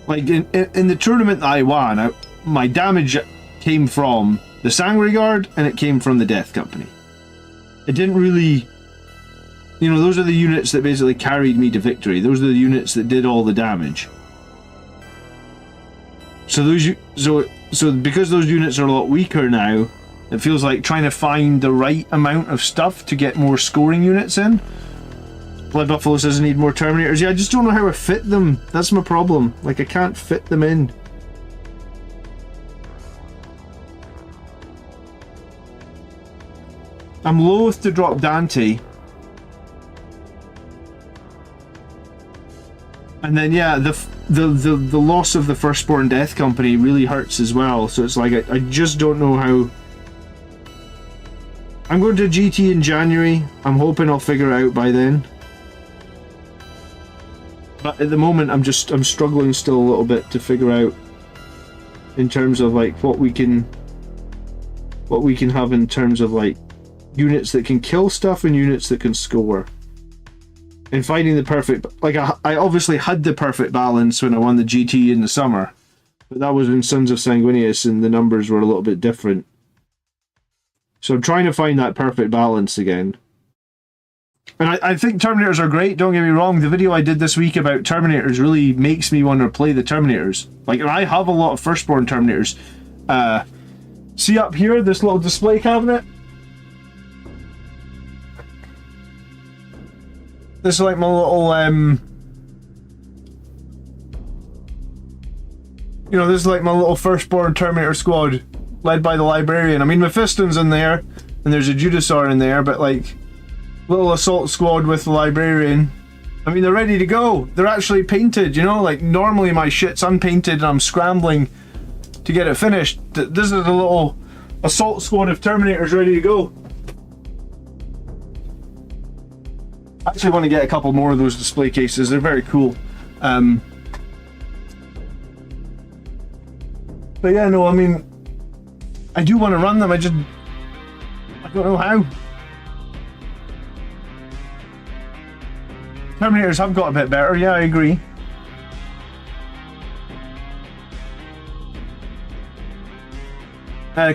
Like, in the tournament that I won, my damage came from the Sangre Guard and it came from the Death Company. It didn't really... You know, those are the units that basically carried me to victory. Those are the units that did all the damage. So because those units are a lot weaker now, it feels like trying to find the right amount of stuff to get more scoring units in. Blood Buffalo says I need more Terminators. Yeah, I just don't know how to fit them. That's my problem. Like, I can't fit them in. I'm loath to drop Dante. And then, yeah, the loss of the Firstborn Death Company really hurts as well. So it's like, I just don't know how... I'm going to GT in January. I'm hoping I'll figure it out by then. But at the moment, I'm struggling still a little bit to figure out in terms of like what we can have in terms of like units that can kill stuff and units that can score. And finding the perfect, like I obviously had the perfect balance when I won the GT in the summer, but that was in Sons of Sanguinius and the numbers were a little bit different. So I'm trying to find that perfect balance again. And I think Terminators are great, don't get me wrong. The video I did this week about Terminators really makes me want to play the Terminators. Like, and I have a lot of Firstborn Terminators. See up here, this little display cabinet? This is like my little, you know, this is like my little Firstborn Terminator squad, led by the Librarian. I mean, Mephiston's in there, and there's a Judasaur in there, but like, little assault squad with the Librarian. I mean, they're ready to go. They're actually painted, you know? Like, normally my shit's unpainted and I'm scrambling to get it finished. This is a little assault squad of Terminators ready to go. I actually want to get a couple more of those display cases. They're very cool. But yeah, no, I mean, I do want to run them. I don't know how. Terminators have got a bit better, yeah, I agree.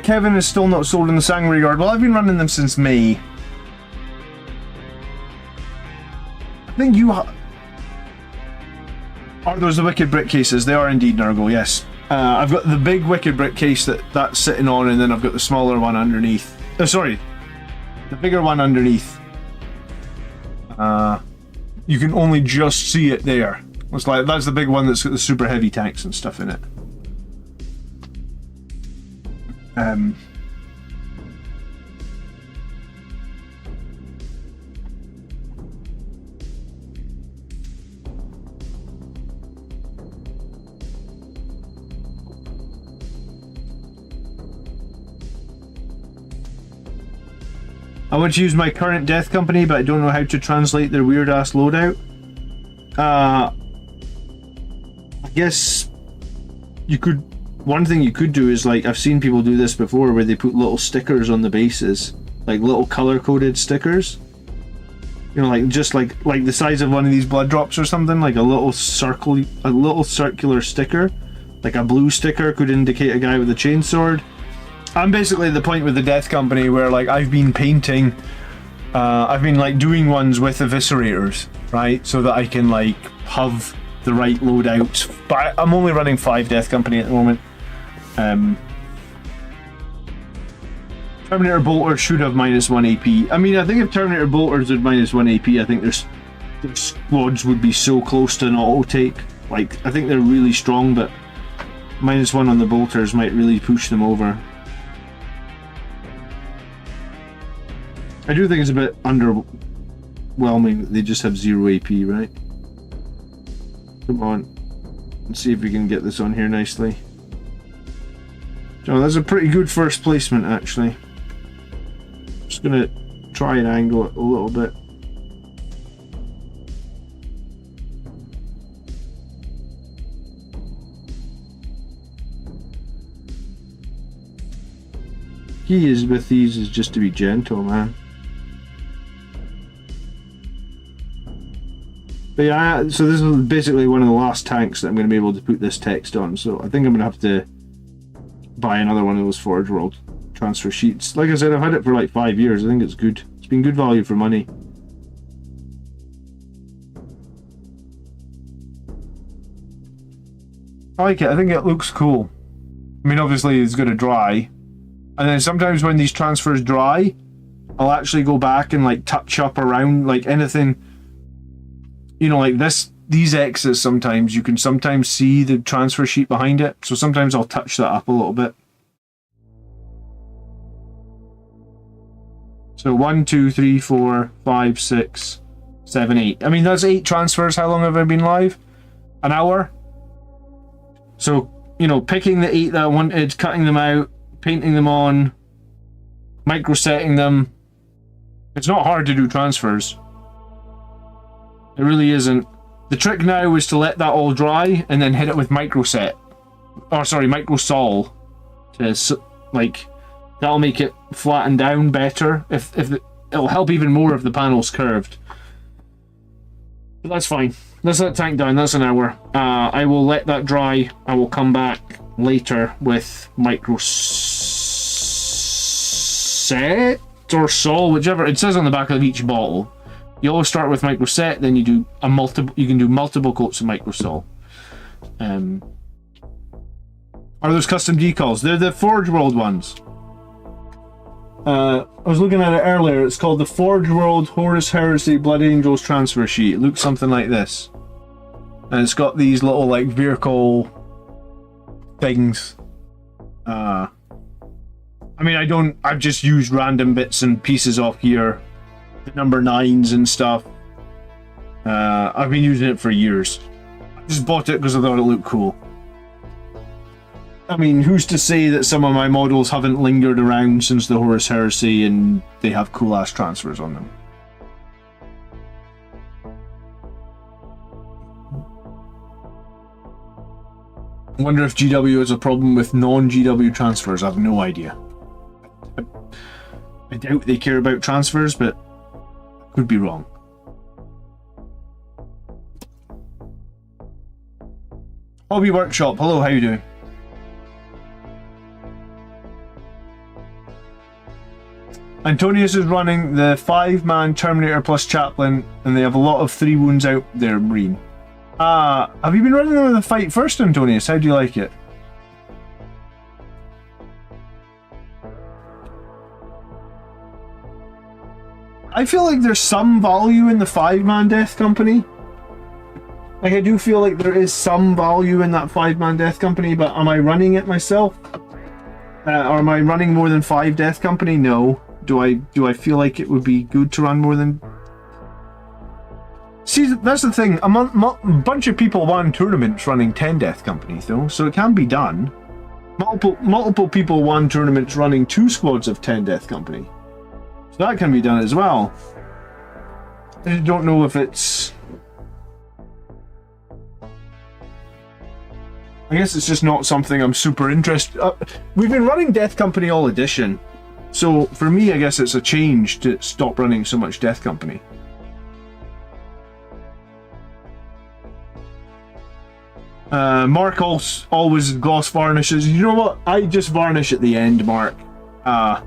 Kevin is still not sold in the Sangway Yard. Well, I've been running them since May. I think you are those the Wicked Brick cases? They are indeed, Nurgle, yes. I've got the big Wicked Brick case that's sitting on, and then I've got the smaller one underneath. Oh, sorry. The bigger one underneath. You can only just see it there. It's like, that's the big one that's got the super heavy tanks and stuff in it. I want to use my current death company, but I don't know how to translate their weird ass loadout. I guess you could. One thing you could do is, like, I've seen people do this before, where they put little stickers on the bases, like little color coded stickers. You know, like just like the size of one of these blood drops or something, like a little circular sticker, like a blue sticker could indicate a guy with a chainsword. I'm basically at the point with the death company where, like, I've been painting, I've been like doing ones with eviscerators, right, so that I can like have the right loadouts. But I'm only running 5 death company at the moment. Terminator Bolter should have -1 AP. I mean, I think if Terminator Bolters had -1 AP, I think their squads would be so close to an auto take. Like, I think they're really strong, but -1 on the Bolters might really push them over. I do think it's a bit underwhelming that they just have 0 AP, right? Come on. Let's see if we can get this on here nicely. Oh, that's a pretty good first placement, actually. Just gonna try and angle it a little bit. Key is with these is just to be gentle, man. But yeah, so this is basically one of the last tanks that I'm going to be able to put this text on, so I think I'm going to have to buy another one of those Forge World transfer sheets. Like I said, I've had it for like 5 years. I think it's good. It's been good value for money. I like it. I think it looks cool. I mean, obviously it's going to dry. And then sometimes when these transfers dry, I'll actually go back and like touch up around like anything. You know, like these X's, sometimes you can sometimes see the transfer sheet behind it, so sometimes I'll touch that up a little bit. So 1, 2, 3, 4, 5, 6, 7, 8. I mean, that's 8 transfers. How long have I been live? An hour? So, you know, picking the 8 that I wanted, cutting them out, painting them on, microsetting them. It's not hard to do transfers. It really isn't. The trick now is to let that all dry and then hit it with microsol to like that'll make it flatten down better. It'll help even more if the panel's curved. But that's fine. Let's let tank down. That's an hour. I will let that dry. I will come back later with microset or sol, whichever it says on the back of each bottle. You always start with microset, then you do you can do multiple coats of microsol. Are those custom decals? They're the Forge World ones. I was looking at it earlier. It's called the Forge World Horus Heresy Blood Angels transfer sheet. It looks something like this, and it's got these little like vehicle things. I mean, I've just used random bits and pieces off here, the number 9s and stuff. I've been using it for years. I just bought it because I thought it looked cool. I mean, who's to say that some of my models haven't lingered around since the Horus Heresy and they have cool ass transfers on them? I wonder if GW has a problem with non-GW transfers. I have no idea. I doubt they care about transfers, but I could be wrong. Hobby Workshop, hello, how you doing? Antonius is running the 5-man Terminator plus Chaplain, and they have a lot of 3 wounds out there, Marine. Have you been running them with the fight first, Antonius? How do you like it? I feel like there's some value in the 5-man Death Company. Like, I do feel like there is some value in that 5-man Death Company, but am I running it myself? Or am I running more than 5 Death Company? No. Do I feel like it would be good to run more than... See, that's the thing. A bunch of people won tournaments running 10 Death Companies, though, so it can be done. Multiple people won tournaments running 2 squads of 10 Death Company. So that can be done as well. I don't know if it's... I guess it's just not something I'm super interested... we've been running Death Company All Edition. So, for me, I guess it's a change to stop running so much Death Company. Mark always gloss varnishes. You know what? I just varnish at the end, Mark. I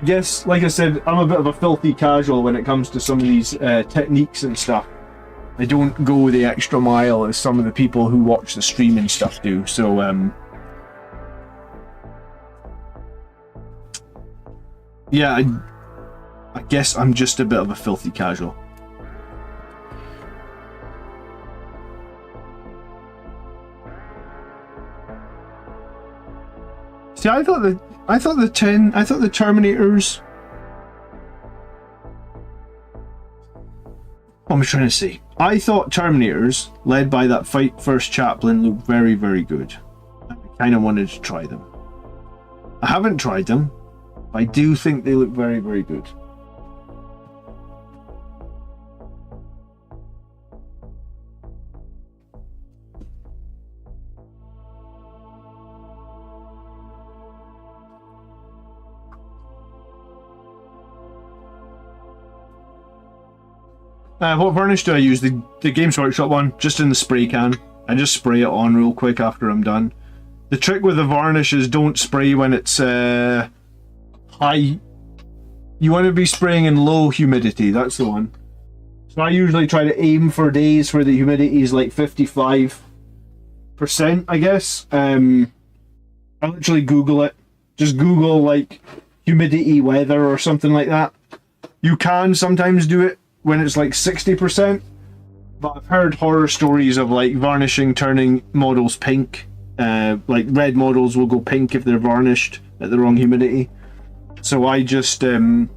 guess, like I said, I'm a bit of a filthy casual when it comes to some of these techniques and stuff. I don't go the extra mile as some of the people who watch the stream and stuff do, so... yeah, I guess I'm just a bit of a filthy casual. See, I thought the Terminators... What am I trying to say? I thought Terminators, led by that Fight First Chaplain, looked very, very good. I kind of wanted to try them. I haven't tried them. I do think they look very, very good. What varnish do I use? The Games Workshop one, just in the spray can. I just spray it on real quick after I'm done. The trick with the varnish is don't spray when it's high. You want to be spraying in low humidity, that's the one. So I usually try to aim for days where the humidity is like 55%, I guess. I literally Google it. Just Google like humidity weather or something like that. You can sometimes do it when it's like 60%, but I've heard horror stories of like varnishing turning models pink. Like red models will go pink if they're varnished at the wrong humidity. So I just very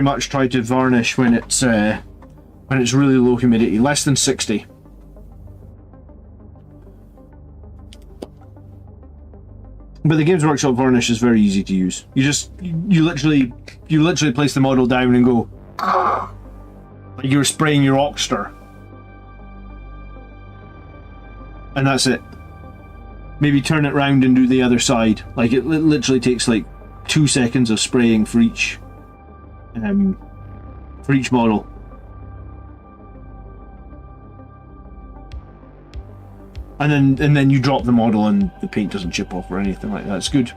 much try to varnish when it's really low humidity, less than 60. But the Games Workshop varnish is very easy to use. You literally place the model down and go like Like you're spraying your Oxter. And that's it. Maybe turn it round and do the other side. Like it literally takes like 2 seconds of spraying for each model. And then you drop the model and the paint doesn't chip off or anything like that. It's good.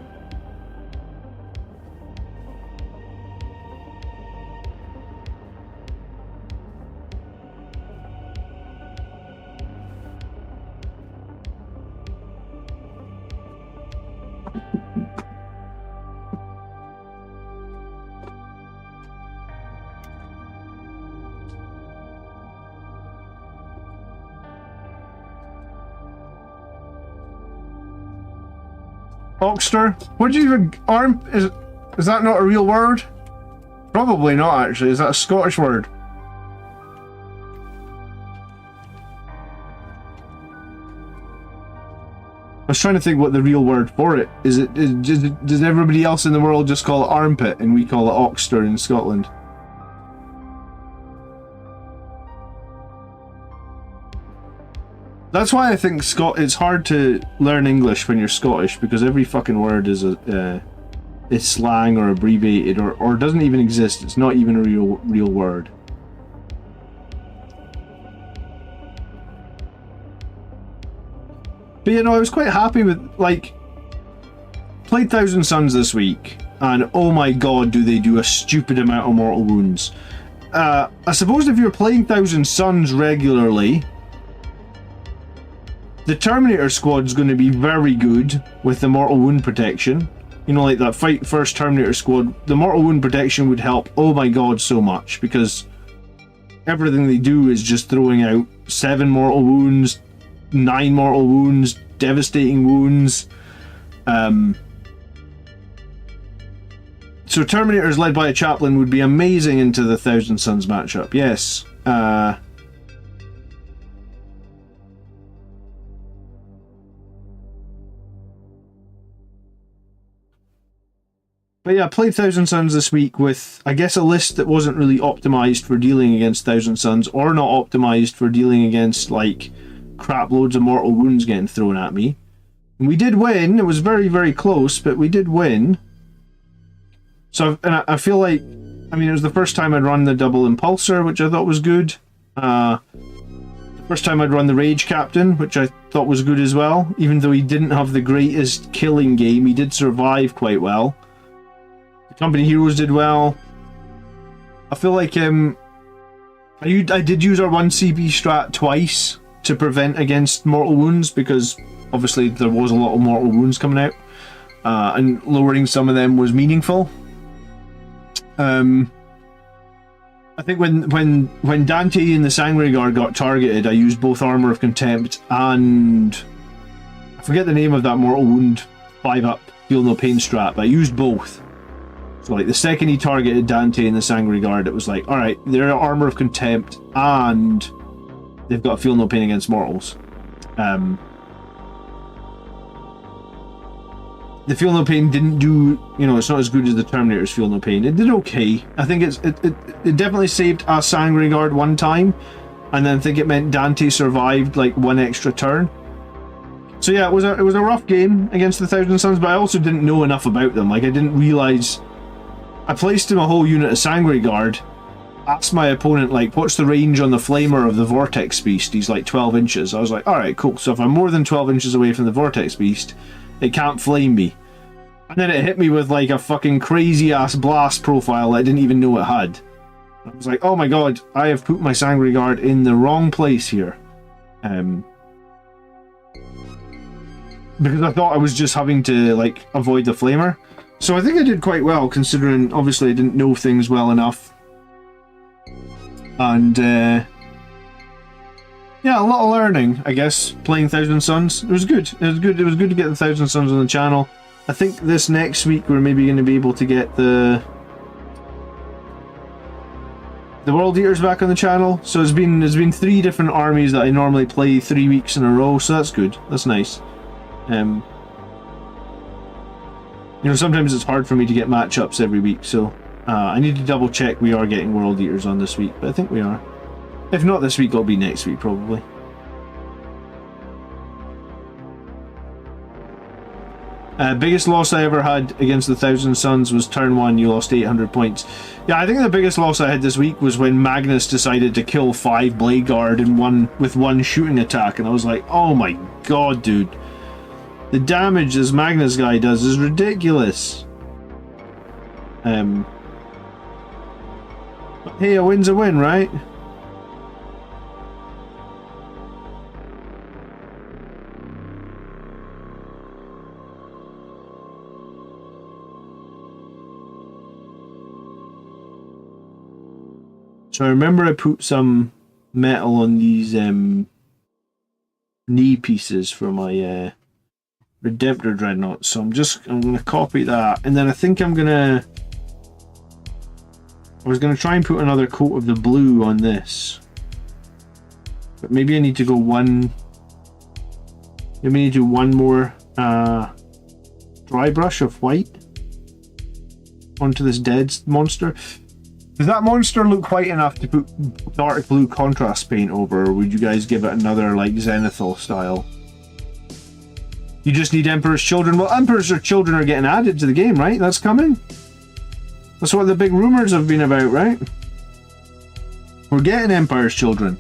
Oxter? What do you even arm? Is that not a real word? Probably not actually. Is that a Scottish word? I was trying to think what the real word for it is. Does everybody else in the world just call it armpit and we call it Oxter in Scotland? That's why I think it's hard to learn English when you're Scottish, because every fucking word is it's slang or abbreviated or doesn't even exist. It's not even a real word. But you know, I was quite happy with, like, played Thousand Suns this week, and oh my god, do they do a stupid amount of mortal wounds. I suppose if you're playing Thousand Suns regularly, the Terminator squad's going to be very good with the mortal wound protection. You know, like that Fight First Terminator squad, the mortal wound protection would help, oh my god, so much, because everything they do is just throwing out 7 mortal wounds, 9 mortal wounds, devastating wounds. So Terminators led by a chaplain would be amazing into the Thousand Suns matchup, yes. But yeah, I played Thousand Suns this week with, I guess, a list that wasn't really optimized for dealing against Thousand Suns, or not optimized for dealing against, like, crap loads of mortal wounds getting thrown at me. And we did win. It was very, very close, but we did win. So, and I feel like, I mean, it was the first time I'd run the double impulsor, which I thought was good. The first time I'd run the Rage Captain, which I thought was good as well. Even though he didn't have the greatest killing game, he did survive quite well. Company Heroes did well. I feel like I did use our 1 CB strat twice to prevent against mortal wounds, because obviously there was a lot of mortal wounds coming out, and lowering some of them was meaningful. I think when Dante and the Sangre Guard got targeted, I used both Armor of Contempt and I forget the name of that mortal wound 5-up Feel No Pain strat, but I used both. So like the second he targeted Dante and the Sangre Guard, it was like, alright, they're Armor of Contempt and they've got Feel No Pain against mortals. The Feel No Pain didn't do, you know, it's not as good as the Terminator's Feel No Pain. It did okay. I think it definitely saved a Sangre Guard one time, and then I think it meant Dante survived like 1 extra turn. So yeah, it was a rough game against the Thousand Suns, but I also didn't know enough about them. Like, I didn't realise. I placed him a whole unit of Sangre Guard, asked my opponent, like, what's the range on the Flamer of the Vortex Beast? He's like 12 inches. I was like, alright, cool. So if I'm more than 12 inches away from the Vortex Beast, it can't flame me. And then it hit me with like a fucking crazy ass blast profile that I didn't even know it had. I was like, oh my god, I have put my Sangre Guard in the wrong place here. Because I thought I was just having to like avoid the Flamer. So I think I did quite well, considering obviously I didn't know things well enough. And yeah, a lot of learning, I guess, playing Thousand Suns. It was good. It was good to get the Thousand Suns on the channel. I think this next week we're maybe going to be able to get the World Eaters back on the channel. So there's been 3 different armies that I normally play 3 weeks in a row, so that's good. That's nice. You know, sometimes it's hard for me to get matchups every week, so I need to double check we are getting World Eaters on this week, but I think we are. If not this week, it'll be next week probably. Biggest loss I ever had against the Thousand Suns was turn 1, you lost 800 points. Yeah, I think the biggest loss I had this week was when Magnus decided to kill 5 Blade Guard with one shooting attack, and I was like, oh my god, dude. The damage this Magnus guy does is ridiculous. But hey, a win's a win, right? So I remember I put some metal on these knee pieces for my Redemptor Dreadnought. So I'm gonna copy that, and then I think I was gonna try and put another coat of the blue on this, but maybe I need to go one. Maybe I need to do one more dry brush of white onto this dead monster. Does that monster look white enough to put dark blue contrast paint over, or would you guys give it another like Zenithal style? You just need Emperor's Children. Well, Emperor's Children are getting added to the game, right? That's coming. That's what the big rumors have been about, right? We're getting Empire's Children.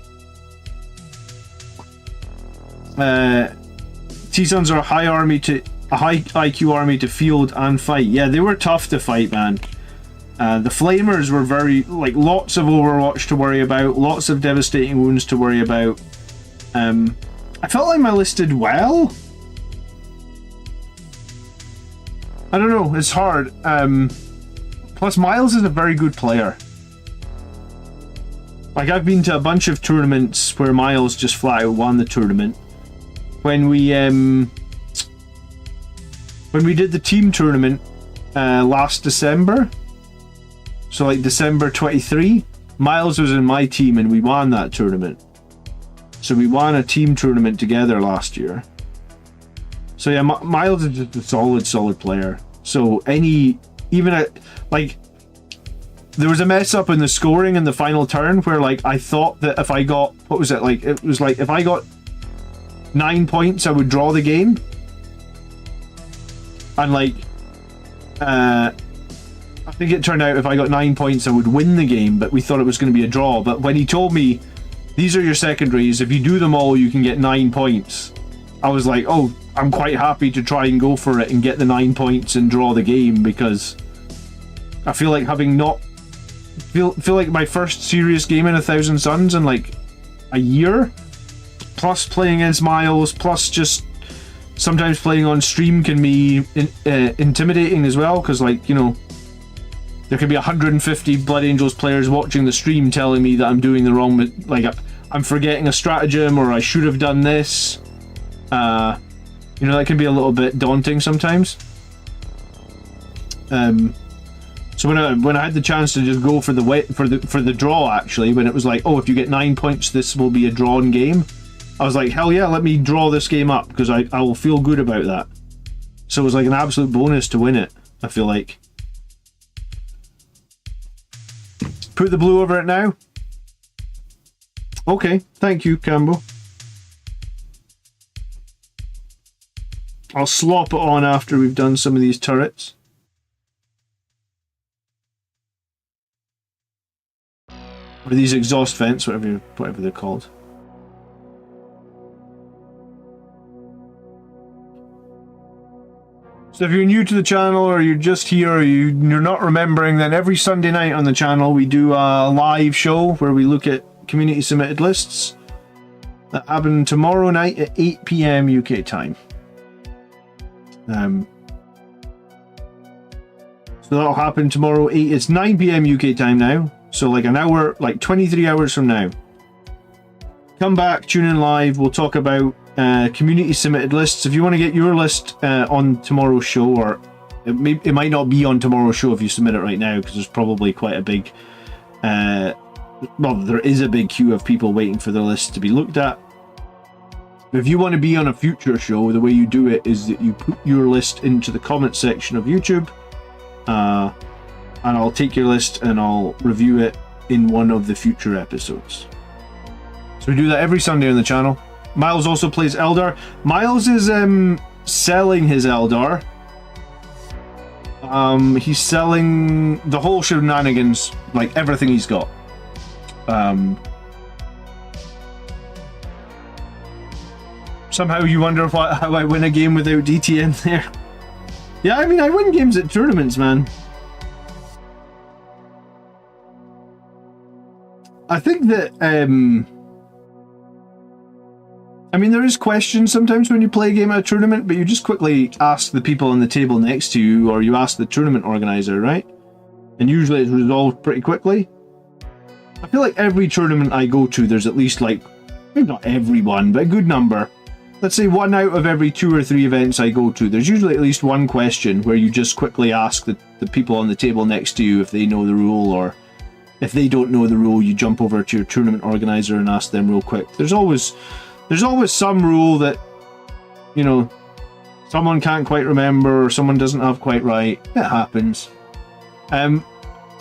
T-Suns are a high IQ army to field and fight. Yeah, they were tough to fight, man. The Flamers were lots of Overwatch to worry about, lots of devastating wounds to worry about. I felt like my list did well. I don't know, it's hard. Plus, Miles is a very good player. Like, I've been to a bunch of tournaments where Miles just flat out won the tournament. When we did the team tournament last December, so like December 23, Miles was in my team and we won that tournament. So we won a team tournament together last year. So yeah, Miles is just a solid player. So there was a mess up in the scoring in the final turn where like I thought that if I got, if I got 9 points I would draw the game. And like, I think it turned out if I got 9 points I would win the game, but we thought it was going to be a draw. But when he told me, these are your secondaries, if you do them all you can get 9 points, I was like, oh, I'm quite happy to try and go for it and get the 9 points and draw the game, because I feel like having feel like my first serious game in 1000 Suns in like a year, plus playing against Miles, plus just sometimes playing on stream can be intimidating as well, because like, you know, there could be 150 Blood Angels players watching the stream telling me that I'm doing the wrong, like I'm forgetting a stratagem or I should have done this. You know, that can be a little bit daunting sometimes. So when I had the chance to just go for the draw, actually, when it was like, oh, if you get 9 points, this will be a drawn game, I was like, hell yeah, let me draw this game up, because I will feel good about that. So it was like an absolute bonus to win it, I feel like. Put the blue over it now. Okay, thank you, Campbell. I'll slop it on after we've done some of these turrets. Or these exhaust vents, whatever they're called. So if you're new to the channel, or you're just here, or you're not remembering, then every Sunday night on the channel we do a live show where we look at community submitted lists. That happens tomorrow night at 8 PM UK time. So that'll happen tomorrow. It's 9 PM UK time now. So like an hour, like 23 hours from now. Come back, tune in live. We'll talk about community submitted lists. If you want to get your list on tomorrow's show, or it might not be on tomorrow's show if you submit it right now, because there's probably quite a big, well, there is a big queue of people waiting for their list to be looked at. If you want to be on a future show, the way you do it is that you put your list into the comment section of YouTube, and I'll take your list and I'll review it in one of the future episodes. So we do that every Sunday on the channel. Miles also plays Eldar. Miles is selling his Eldar. He's selling the whole shenanigans, like everything he's got. Somehow you wonder how I win a game without DTM there. Yeah, I mean, I win games at tournaments, man. I think that, I mean, there is questions sometimes when you play a game at a tournament, but you just quickly ask the people on the table next to you, or you ask the tournament organizer, right? And usually it's resolved pretty quickly. I feel like every tournament I go to, there's at least like, maybe not everyone, but a good number. Let's say 1 out of every 2 or 3 events I go to, there's usually at least one question where you just quickly ask the people on the table next to you if they know the rule, or if they don't know the rule, you jump over to your tournament organizer and ask them real quick. There's always some rule that, you know, someone can't quite remember or someone doesn't have quite right. It happens.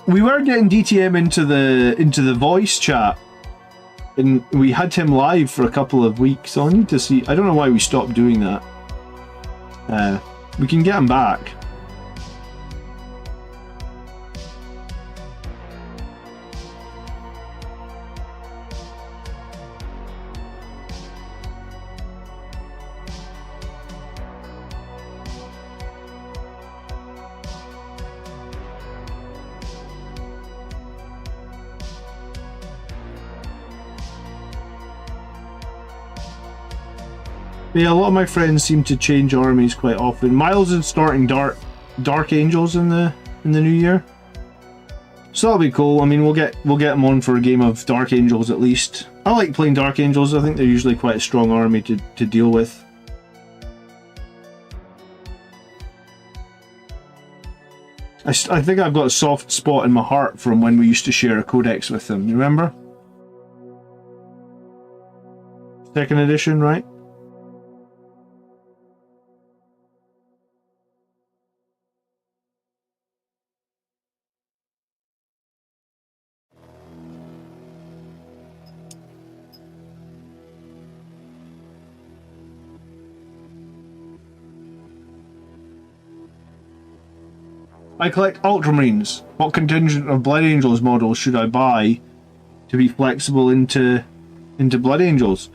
We were getting DTM into the voice chat, and we had him live for a couple of weeks, so I need to see. I don't know why we stopped doing that. We can get him back. Yeah, a lot of my friends seem to change armies quite often. Miles is starting Dark Angels in the new year, so that'll be cool. I mean, we'll get him on for a game of Dark Angels at least. I like playing Dark Angels. I think they're usually quite a strong army to deal with. I think I've got a soft spot in my heart from when we used to share a codex with them. You remember? 2nd edition, right? I collect Ultramarines. What contingent of Blood Angels models should I buy to be flexible into Blood Angels?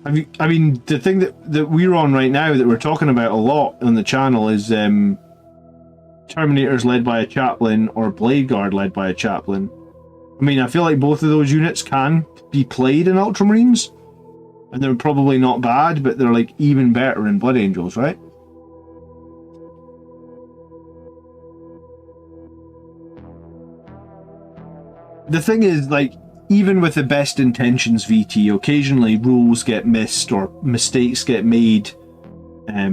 I mean, the thing that we're on right now that we're talking about a lot on the channel is Terminators led by a chaplain or Blade Guard led by a chaplain. I mean, I feel like both of those units can be played in Ultramarines, and they're probably not bad, but they're like even better in Blood Angels, right? The thing is, like, even with the best intentions VT, occasionally rules get missed or mistakes get made. I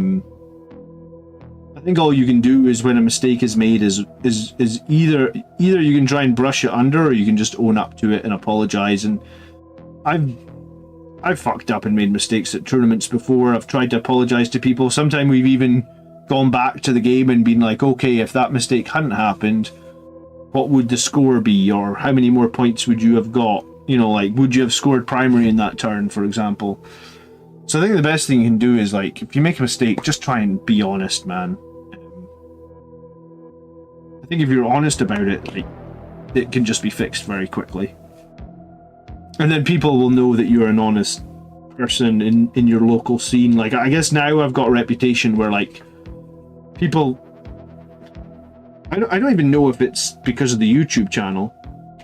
think all you can do is, when a mistake is made, is either you can try and brush it under, or you can just own up to it and apologize. And I've fucked up and made mistakes at tournaments before. I've tried to apologize to people. Sometimes we've even gone back to the game and been like, okay, if that mistake hadn't happened, what would the score be, or how many more points would you have got? You know, like, would you have scored primary in that turn, for example? So I think the best thing you can do is, like, if you make a mistake, just try and be honest, man. I think if you're honest about it, like, it can just be fixed very quickly. And then people will know that you're an honest person in your local scene. Like, I guess now I've got a reputation where, like, people... I don't even know if it's because of the YouTube channel.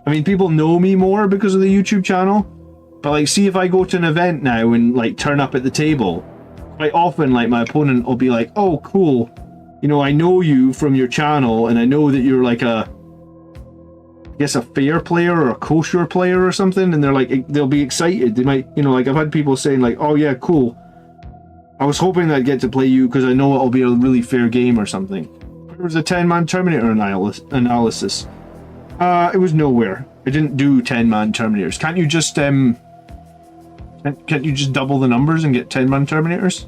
I mean, people know me more because of the YouTube channel. But, like, see if I go to an event now and, like, turn up at the table, quite often, like, my opponent will be like, oh, cool. You know, I know you from your channel, and I know that you're, like, I guess a fair player or a kosher player or something. And they're like, they'll be excited. They might, you know, like, I've had people saying, like, oh, yeah, cool. I was hoping that I'd get to play you because I know it'll be a really fair game or something. There was a 10-man Terminator analysis. It was nowhere. I didn't do 10-man Terminators. Can't you just can't you just double the numbers and get 10-man Terminators?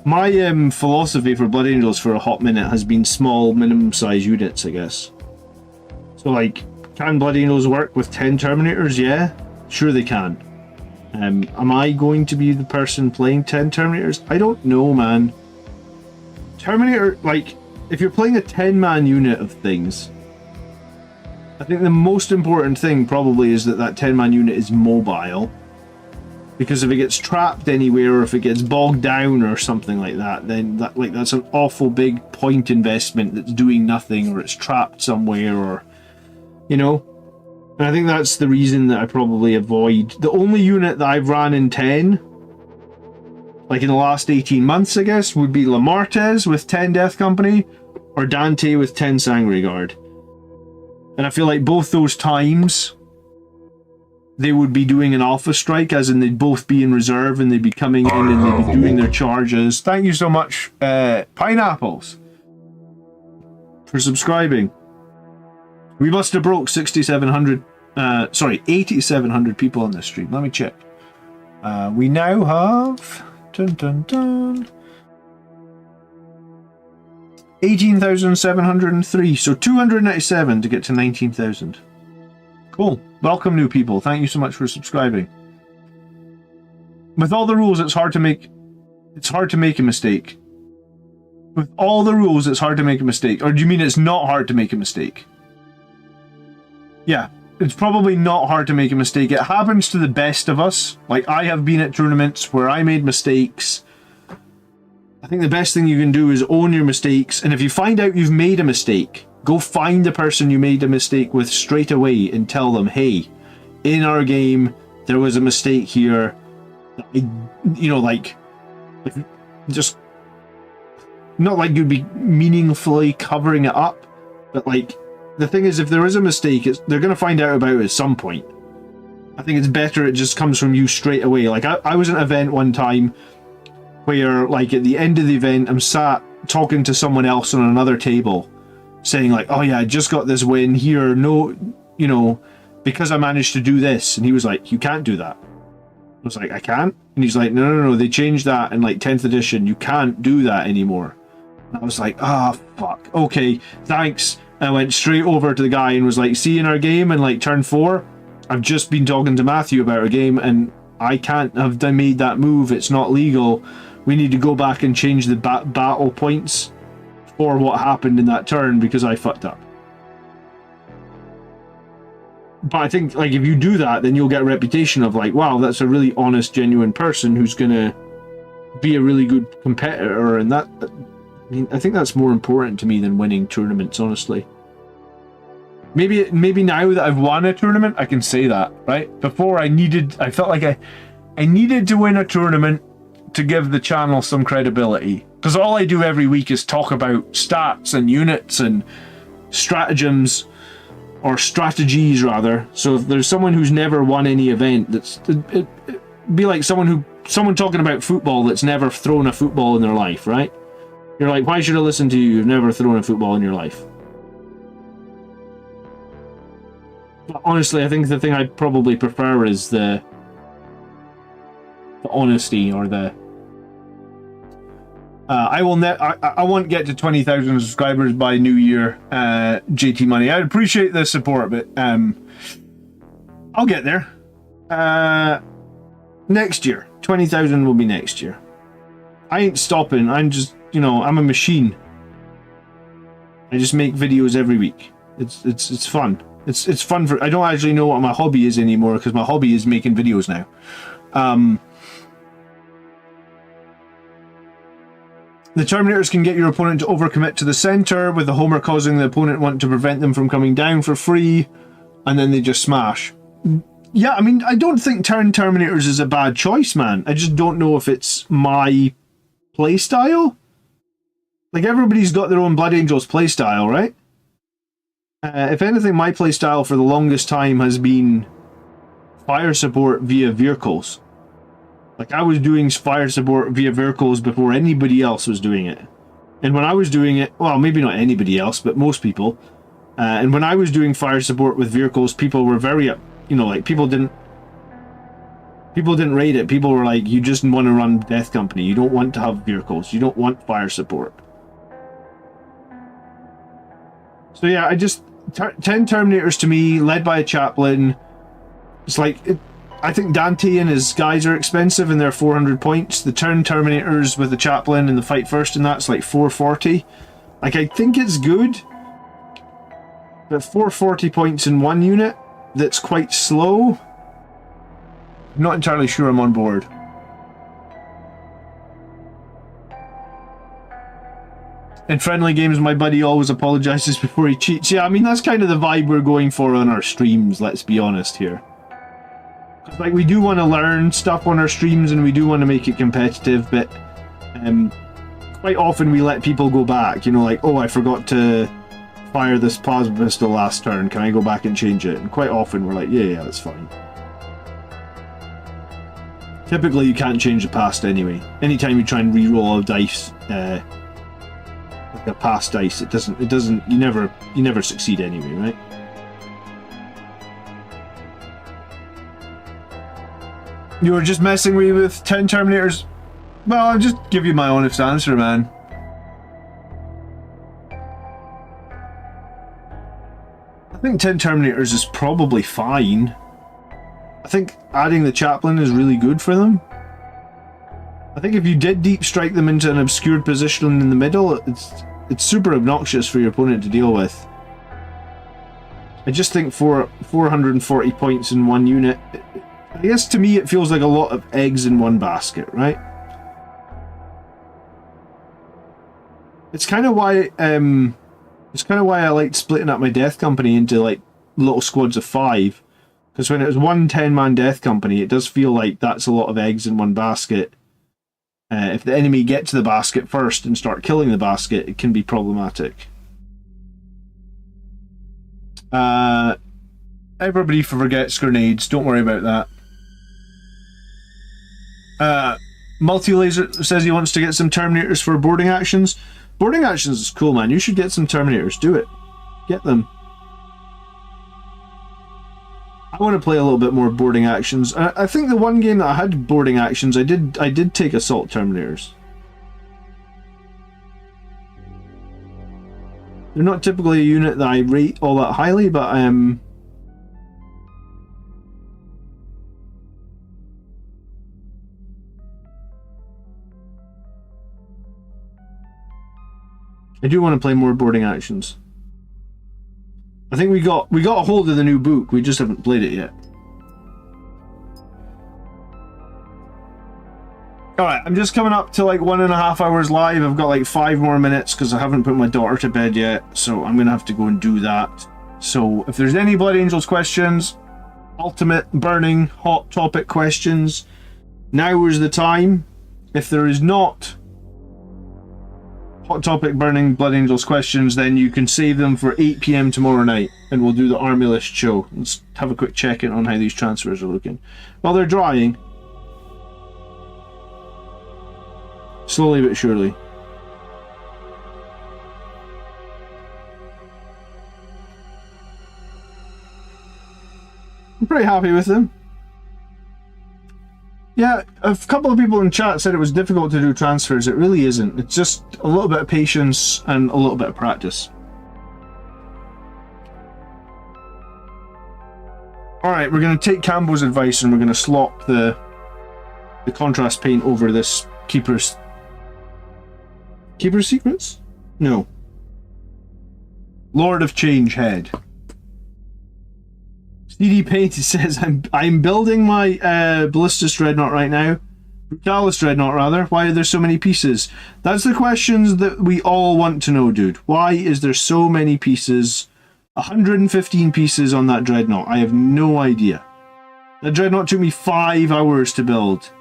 My philosophy for Blood Angels for a hot minute has been small, minimum size units, I guess. So, like, can Blood Angels work with 10 Terminators? Yeah, sure they can. Am I going to be the person playing 10 Terminators? I don't know, man. Terminator, like, if you're playing a 10-man unit of things, I think the most important thing probably is that 10-man unit is mobile. Because if it gets trapped anywhere, or if it gets bogged down or something like that, then that's an awful big point investment that's doing nothing, or it's trapped somewhere, or, you know. And I think that's the reason that I probably avoid. The only unit that I've ran in 10, like in the last 18 months, I guess, would be Lamartez with 10 Death Company, or Dante with 10 Sangre Guard. And I feel like both those times, they would be doing an alpha strike, as in they'd both be in reserve and they'd be coming in and they'd be doing their charges. Thank you so much, Pineapples, for subscribing. We must have broke 8,700 people on this stream. Let me check. We now have 18,703, so 297 to get to 19,000. Cool. Welcome, new people. Thank you so much for subscribing. With all the rules, it's hard to make a mistake. With all the rules, it's hard to make a mistake. Or do you mean it's not hard to make a mistake? Yeah, it's probably not hard to make a mistake. It happens to the best of us. Like, I have been at tournaments where I made mistakes. I think the best thing you can do is own your mistakes, and if you find out you've made a mistake, go find the person you made a mistake with straight away and tell them, hey, in our game, there was a mistake here. You know, like just not like you'd be meaningfully covering it up, but like, the thing is, if there is a mistake, they're going to find out about it at some point. I think it's better it just comes from you straight away. Like, I was at an event one time where, like, at the end of the event, I'm sat talking to someone else on another table, saying like, oh yeah, I just got this win here, no, you know, because I managed to do this. And he was like, you can't do that. I was like, I can't? And he's like, no, they changed that in like 10th edition, you can't do that anymore. And I was like, ah, fuck, okay, thanks. And I went straight over to the guy and was like, see, in our game in like turn 4, I've just been talking to Matthew about our game and I can't have made that move, it's not legal. We need to go back and change the battle points for what happened in that turn because I fucked up. But I think, like, if you do that, then you'll get a reputation of like, wow, that's a really honest, genuine person who's gonna be a really good competitor, and that, I mean, I think that's more important to me than winning tournaments, honestly. Maybe now that I've won a tournament, I can say that, right? Before I felt like I needed to win a tournament to give the channel some credibility. Because all I do every week is talk about stats and units and stratagems, or strategies rather. So if there's someone who's never won any event, it'd be like someone talking about football that's never thrown a football in their life, right? You're like, why should I listen to you? You've never thrown a football in your life. But honestly, I think the thing I'd probably prefer is the honesty, or the I won't get to 20,000 subscribers by New Year, JT Money. I'd appreciate the support, but I'll get there. Next year. 20,000 will be next year. I ain't stopping. I'm just, you know, I'm a machine. I just make videos every week. It's fun. It's fun for. I don't actually know what my hobby is anymore, because my hobby is making videos now. The Terminators can get your opponent to overcommit to the center, with the Homer causing the opponent want to prevent them from coming down for free, and then they just smash. Yeah, I mean, I don't think Terminators is a bad choice, man. I just don't know if it's my playstyle. Like, everybody's got their own Blood Angels playstyle, right? If anything, my playstyle for the longest time has been fire support via vehicles. Like, I was doing fire support via vehicles before anybody else was doing it. And when I was doing it, well, maybe not anybody else, but most people. And when I was doing fire support with vehicles, people were very, you know, like, people People didn't rate it. People were like, you just want to run Death Company. You don't want to have vehicles. You don't want fire support. So yeah, 10 Terminators to me, led by a chaplain. It's like, I think Dante and his guys are expensive and they're 400 points. The turn Terminators with the chaplain and the fight first and that's like 440. Like, I think it's good. But 440 points in one unit that's quite slow. I'm not entirely sure I'm on board. In friendly games, my buddy always apologizes before he cheats. Yeah, I mean, that's kind of the vibe we're going for on our streams, let's be honest here. Like, we do want to learn stuff on our streams and we do want to make it competitive, but quite often we let people go back, you know, like, oh, I forgot to fire this plasma pistol last turn, can I go back and change it? And quite often we're like, yeah, that's fine. Typically you can't change the past anyway. Anytime you try and re-roll a dice, like a past dice, you never succeed anyway, right? You were just messing with 10 Terminators? Well, I'll just give you my honest answer, man. I think 10 Terminators is probably fine. I think adding the chaplain is really good for them. I think if you did deep strike them into an obscured position in the middle, it's super obnoxious for your opponent to deal with. I just think for 440 points in one unit, I guess to me it feels like a lot of eggs in one basket, right? It's kind of why I liked splitting up my Death Company into like little squads of 5. Because when it was one 10-man Death Company, it does feel like that's a lot of eggs in one basket. If the enemy get to the basket first and start killing the basket, it can be problematic. Everybody forgets grenades, don't worry about that. Multi-Laser says he wants to get some Terminators for boarding actions. Boarding actions is cool, man. You should get some Terminators. Do it. Get them. I want to play a little bit more boarding actions. I think the one game that I had boarding actions, I did take Assault Terminators. They're not typically a unit that I rate all that highly, but I do want to play more boarding actions. I think we got a hold of the new book, we just haven't played it yet. Alright, I'm just coming up to like 1.5 hours live. I've got like 5 more minutes because I haven't put my daughter to bed yet, so I'm gonna have to go and do that. So if there's any Blood Angels questions, ultimate burning hot topic questions, now is the time. If there is not hot topic burning Blood Angels questions, then you can save them for 8 PM tomorrow night and we'll do the army list show. Let's have a quick check in on how these transfers are looking. While they're drying, slowly but surely. I'm pretty happy with them. Yeah, a couple of people in chat said it was difficult to do transfers. It really isn't. It's just a little bit of patience and a little bit of practice. Alright, we're going to take Cambo's advice and we're going to slop the contrast paint over this Keeper's Secrets? No. Lord of Change head. CD Paint says, I'm building my Ballistus Dreadnought right now. Brutalis Dreadnought, rather. Why are there so many pieces? That's the questions that we all want to know, dude. Why is there so many pieces? 115 pieces on that Dreadnought. I have no idea. That Dreadnought took me 5 hours to build.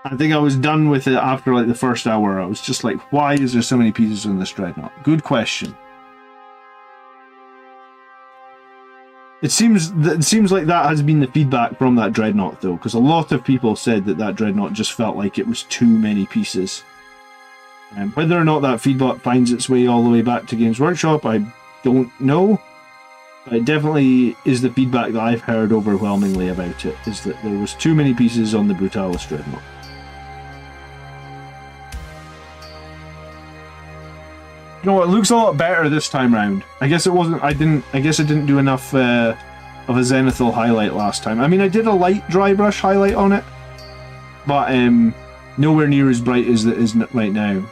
I think I was done with it after like the first hour. I was just like, why is there so many pieces on this Dreadnought? Good question. It seems like that has been the feedback from that Dreadnought though, because a lot of people said that Dreadnought just felt like it was too many pieces. Whether or not that feedback finds its way all the way back to Games Workshop, I don't know. It definitely is the feedback that I've heard overwhelmingly about it, is that there was too many pieces on the Brutalis Dreadnought. You know what, it looks a lot better this time round. I guess it wasn't, I guess I didn't do enough of a zenithal highlight last time. I mean, I did a light dry brush highlight on it, but nowhere near as bright as it is right now.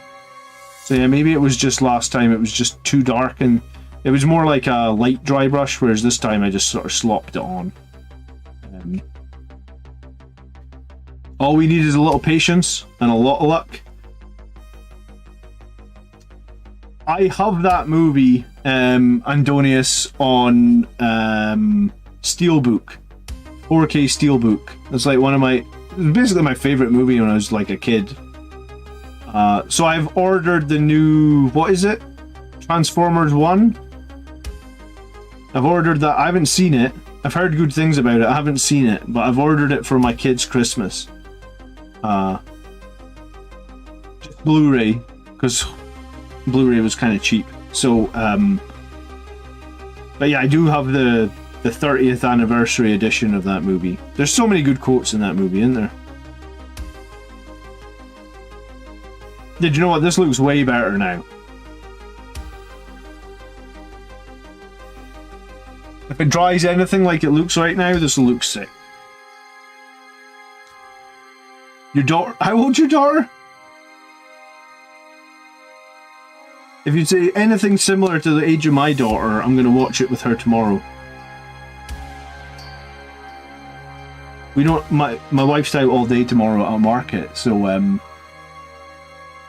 So yeah, maybe it was just last time it was just too dark, and it was more like a light dry brush, whereas this time I just sort of slopped it on. All we need is a little patience and a lot of luck. I have that movie, Andonius, on Steelbook, 4K Steelbook. It's like one of my, basically my favorite movie when I was like a kid. So I've ordered the new, what is it? Transformers 1? I've ordered that. I haven't seen it. I've heard good things about it. I haven't seen it, but I've ordered it for my kids' Christmas. Just Blu-ray, because Blu-ray was kind of cheap. So, but yeah, I do have the 30th anniversary edition of that movie. There's so many good quotes in that movie, isn't there? Did you know what? This looks way better now. If it dries anything like it looks right now, this will look sick. Your daughter? How old's your daughter? If you say anything similar to the age of my daughter, I'm going to watch it with her tomorrow. We don't. My wife's out all day tomorrow at a market, so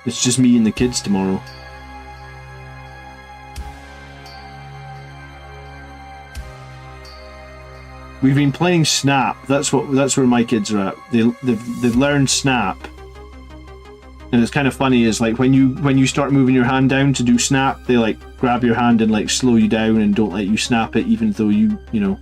it's just me and the kids tomorrow. We've been playing Snap. That's where my kids are at. They've learned Snap, and it's kind of funny. Is like when you start moving your hand down to do Snap, they like grab your hand and like slow you down and don't let you snap it, even though you know.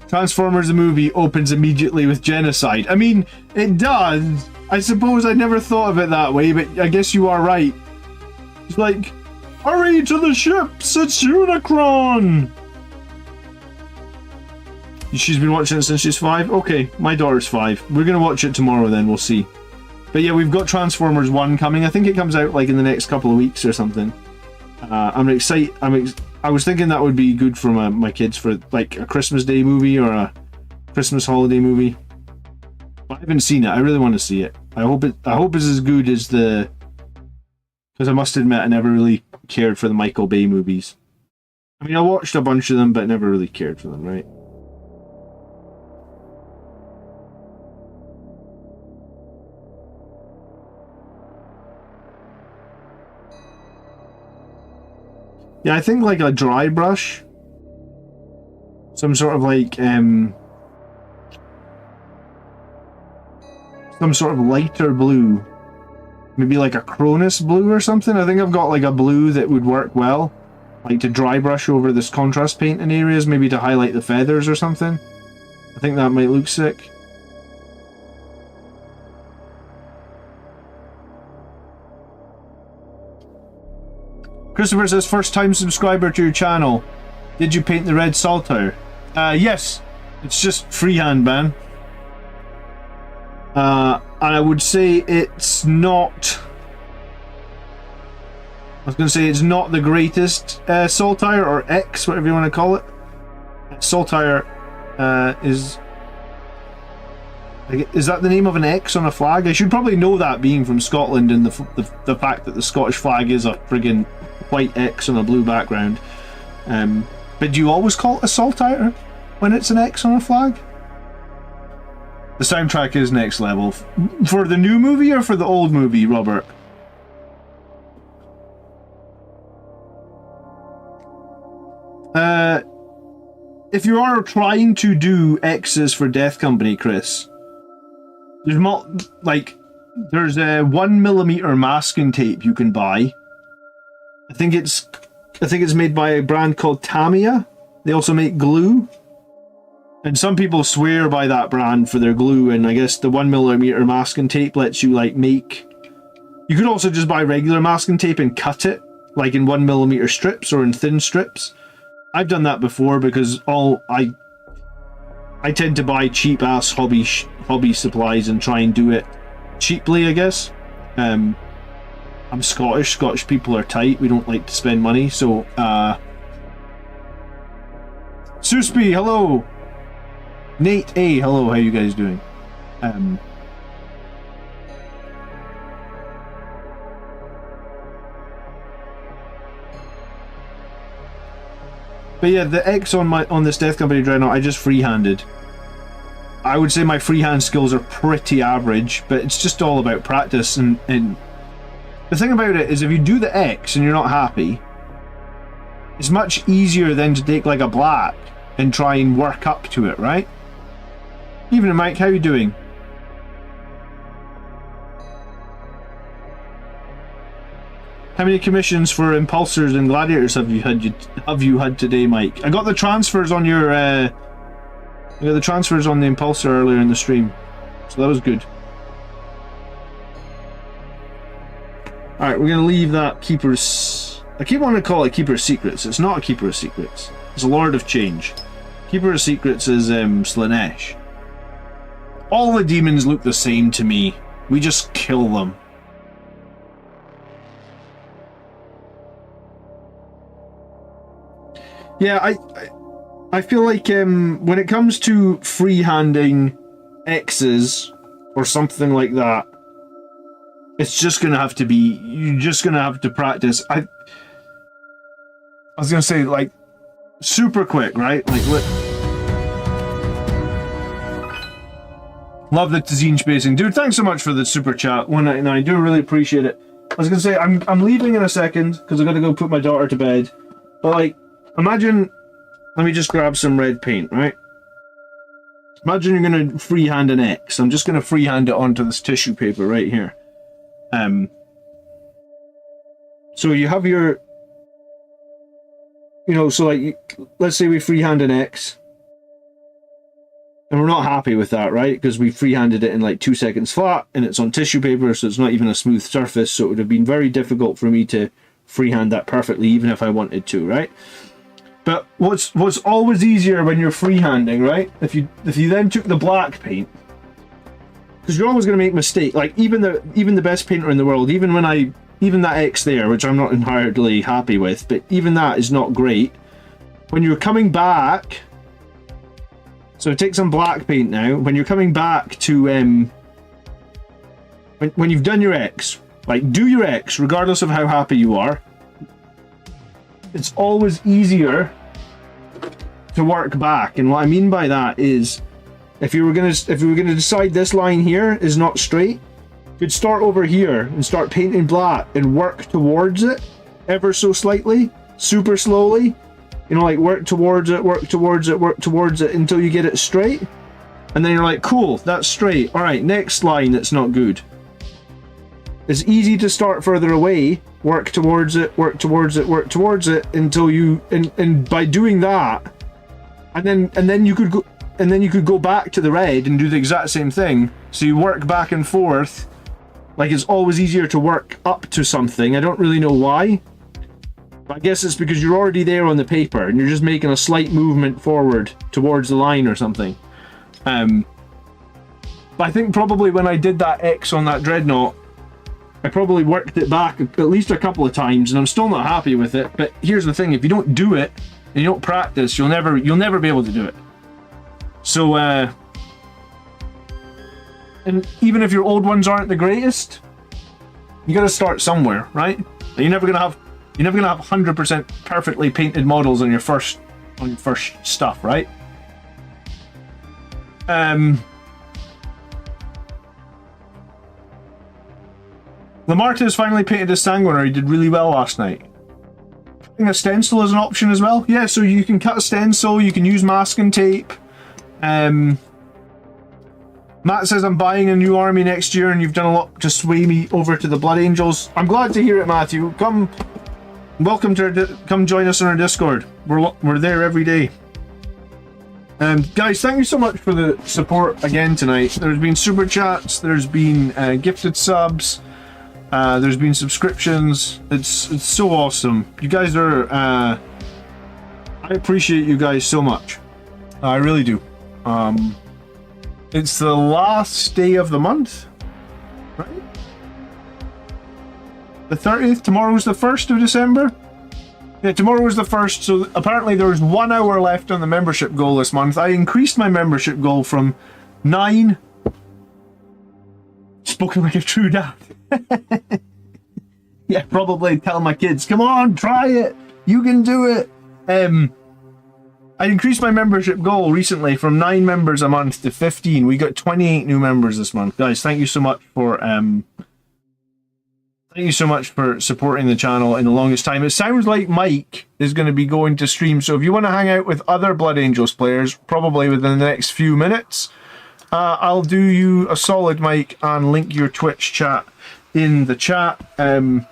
Transformers the movie opens immediately with genocide. I mean, it does. I suppose I never thought of it that way, but I guess you are right. It's like, hurry to the ships, it's Unicron! She's been watching it since she's 5? Okay, my daughter's 5. We're going to watch it tomorrow then, we'll see. But yeah, we've got Transformers 1 coming. I think it comes out like in the next couple of weeks or something. I'm excited. I was thinking that would be good for my kids for like a Christmas Day movie or a Christmas holiday movie. But I haven't seen it. I really want to see it. I hope it's as good as the. Because I must admit, I never really cared for the Michael Bay movies. I mean, I watched a bunch of them, but never really cared for them, right? Yeah, I think like a dry brush. Some sort of like, some sort of lighter blue. Maybe like a Cronus blue or something. I think I've got like a blue that would work well. Like to dry brush over this contrast paint in areas, maybe to highlight the feathers or something. I think that might look sick. Christopher says, first time subscriber to your channel. Did you paint the red saltire? Yes. It's just freehand, man. And I would say it's not... I was going to say it's not the greatest saltire, or X, whatever you want to call it. Saltire is... Is that the name of an X on a flag? I should probably know that, being from Scotland, and the fact that the Scottish flag is a friggin' white X on a blue background. But do you always call it a saltire when it's an X on a flag? The soundtrack is next level. For the new movie or for the old movie, Robert? If you are trying to do X's for Death Company, Chris, there's there's a 1mm masking tape you can buy. I think it's made by a brand called Tamiya. They also make glue. And some people swear by that brand for their glue, and I guess the 1mm masking tape lets you like make You could also just buy regular masking tape and cut it, like in 1mm strips or in thin strips. I've done that before because I tend to buy cheap ass hobby supplies and try and do it cheaply, I guess. I'm Scottish. Scottish people are tight. We don't like to spend money, so Suspy, hello. Nate A, hello, how you guys doing? But yeah, the X on this Death Company Dreadnought, I just freehanded. I would say my freehand skills are pretty average, but it's just all about practice. And the thing about it is, if you do the X and you're not happy, it's much easier than to take like a black and try and work up to it, right? Evening, Mike, how you doing? How many commissions for Impulsors and Gladiators have you had today, Mike? I got the transfers on your I got the transfers on the Impulsor earlier in the stream, so that was good. Alright, we're gonna leave that Keeper's... I keep wanting to call it Keeper's Secrets. It's not a Keeper of Secrets. It's a Lord of Change. Keeper of Secrets is Slaanesh. All the demons look the same to me. We just kill them. Yeah, I feel like when it comes to freehanding X's or something like that, it's just gonna have to be, you're just gonna have to practice. I was gonna say, like, super quick, right? Like, love the Tazine spacing. Dude, thanks so much for the super chat, 199. I do really appreciate it. I was gonna say, I'm leaving in a second because I gotta go put my daughter to bed. But like, imagine, let me just grab some red paint, right? Imagine you're gonna freehand an X. I'm just gonna freehand it onto this tissue paper right here. So you have your, you know, so like, let's say we freehand an X, and we're not happy with that, right? Because we freehanded it in like 2 seconds flat, and it's on tissue paper, so it's not even a smooth surface, so it would have been very difficult for me to freehand that perfectly, even if I wanted to, right? But what's always easier when you're freehanding, right? If you then took the black paint, because you're always going to make mistakes. Like even the best painter in the world, even that X there, which I'm not entirely happy with, but even that is not great. When you're coming back, so take some black paint now. When you're coming back to when you've done your X, like do your X regardless of how happy you are. It's always easier to work back, and what I mean by that is, if you were gonna decide this line here is not straight, you'd start over here and start painting black and work towards it ever so slightly, super slowly. You know, like work towards it, work towards it, work towards it until you get it straight, and then you're like, cool, that's straight. All right, next line that's not good. It's easy to start further away, work towards it, work towards it, work towards it until you, and by doing that, and then you could go back to the red and do the exact same thing. So you work back and forth. Like, it's always easier to work up to something. I don't really know why, but I guess it's because you're already there on the paper and you're just making a slight movement forward towards the line or something. But I think probably when I did that X on that Dreadnought, I probably worked it back at least a couple of times, and I'm still not happy with it. But here's the thing: if you don't do it and you don't practice, you'll never be able to do it. So, and even if your old ones aren't the greatest, you got to start somewhere, right? And you're never gonna have 100% perfectly painted models on your first stuff, right? Lamartez finally painted his Sanguinary. He did really well last night. Cutting a stencil is an option as well. Yeah, so you can cut a stencil, you can use masking tape. Matt says, I'm buying a new army next year and you've done a lot to sway me over to the Blood Angels. I'm glad to hear it, Matthew. Come join us on our Discord. We're there every day. Guys, thank you so much for the support again tonight. There's been super chats, there's been gifted subs. There's been subscriptions. It's so awesome. You guys are. I appreciate you guys so much. I really do. It's the last day of the month, right? The 30th. Tomorrow's the 1st of December. Yeah, tomorrow is the 1st. So apparently there's 1 hour left on the membership goal this month. I increased my membership goal from 9. Spoken like a true dad. Yeah, probably tell my kids, come on, try it. You can do it. I increased my membership goal recently from 9 members a month to 15. We got 28 new members this month. Guys, thank you so much for supporting the channel in the longest time. It sounds like Mike is going to be going to stream, so if you want to hang out with other Blood Angels players, probably within the next few minutes, I'll do you a solid, Mike, and link your Twitch chat in the chat. I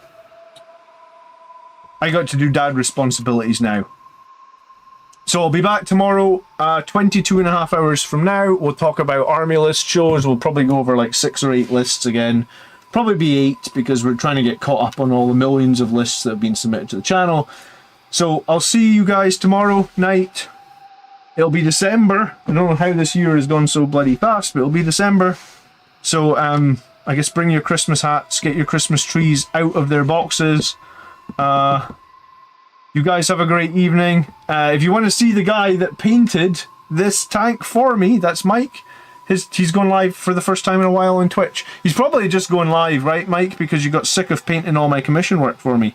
got to do dad responsibilities now. So I'll be back tomorrow, 22.5 hours from now. We'll talk about army list shows. We'll probably go over like 6 or 8 lists again. Probably be 8 because we're trying to get caught up on all the millions of lists that have been submitted to the channel. So I'll see you guys tomorrow night. It'll be December. I don't know how this year has gone so bloody fast, but it'll be December. So I guess bring your Christmas hats, get your Christmas trees out of their boxes. You guys have a great evening. If you want to see the guy that painted this tank for me, that's Mike. He's going live for the first time in a while on Twitch. He's probably just going live, right, Mike? Because you got sick of painting all my commission work for me.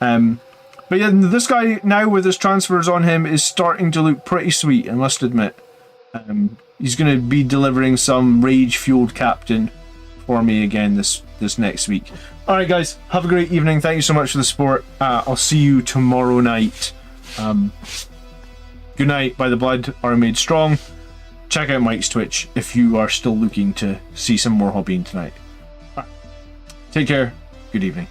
But yeah, this guy now with his transfers on him is starting to look pretty sweet, I must admit. He's going to be delivering some rage-fueled captain for me again this next week. Alright guys, have a great evening. Thank you so much for the support. I'll see you tomorrow night. Good night, by the blood are made strong. Check out Mike's Twitch if you are still looking to see some more hobbying tonight. Right. Take care. Good evening.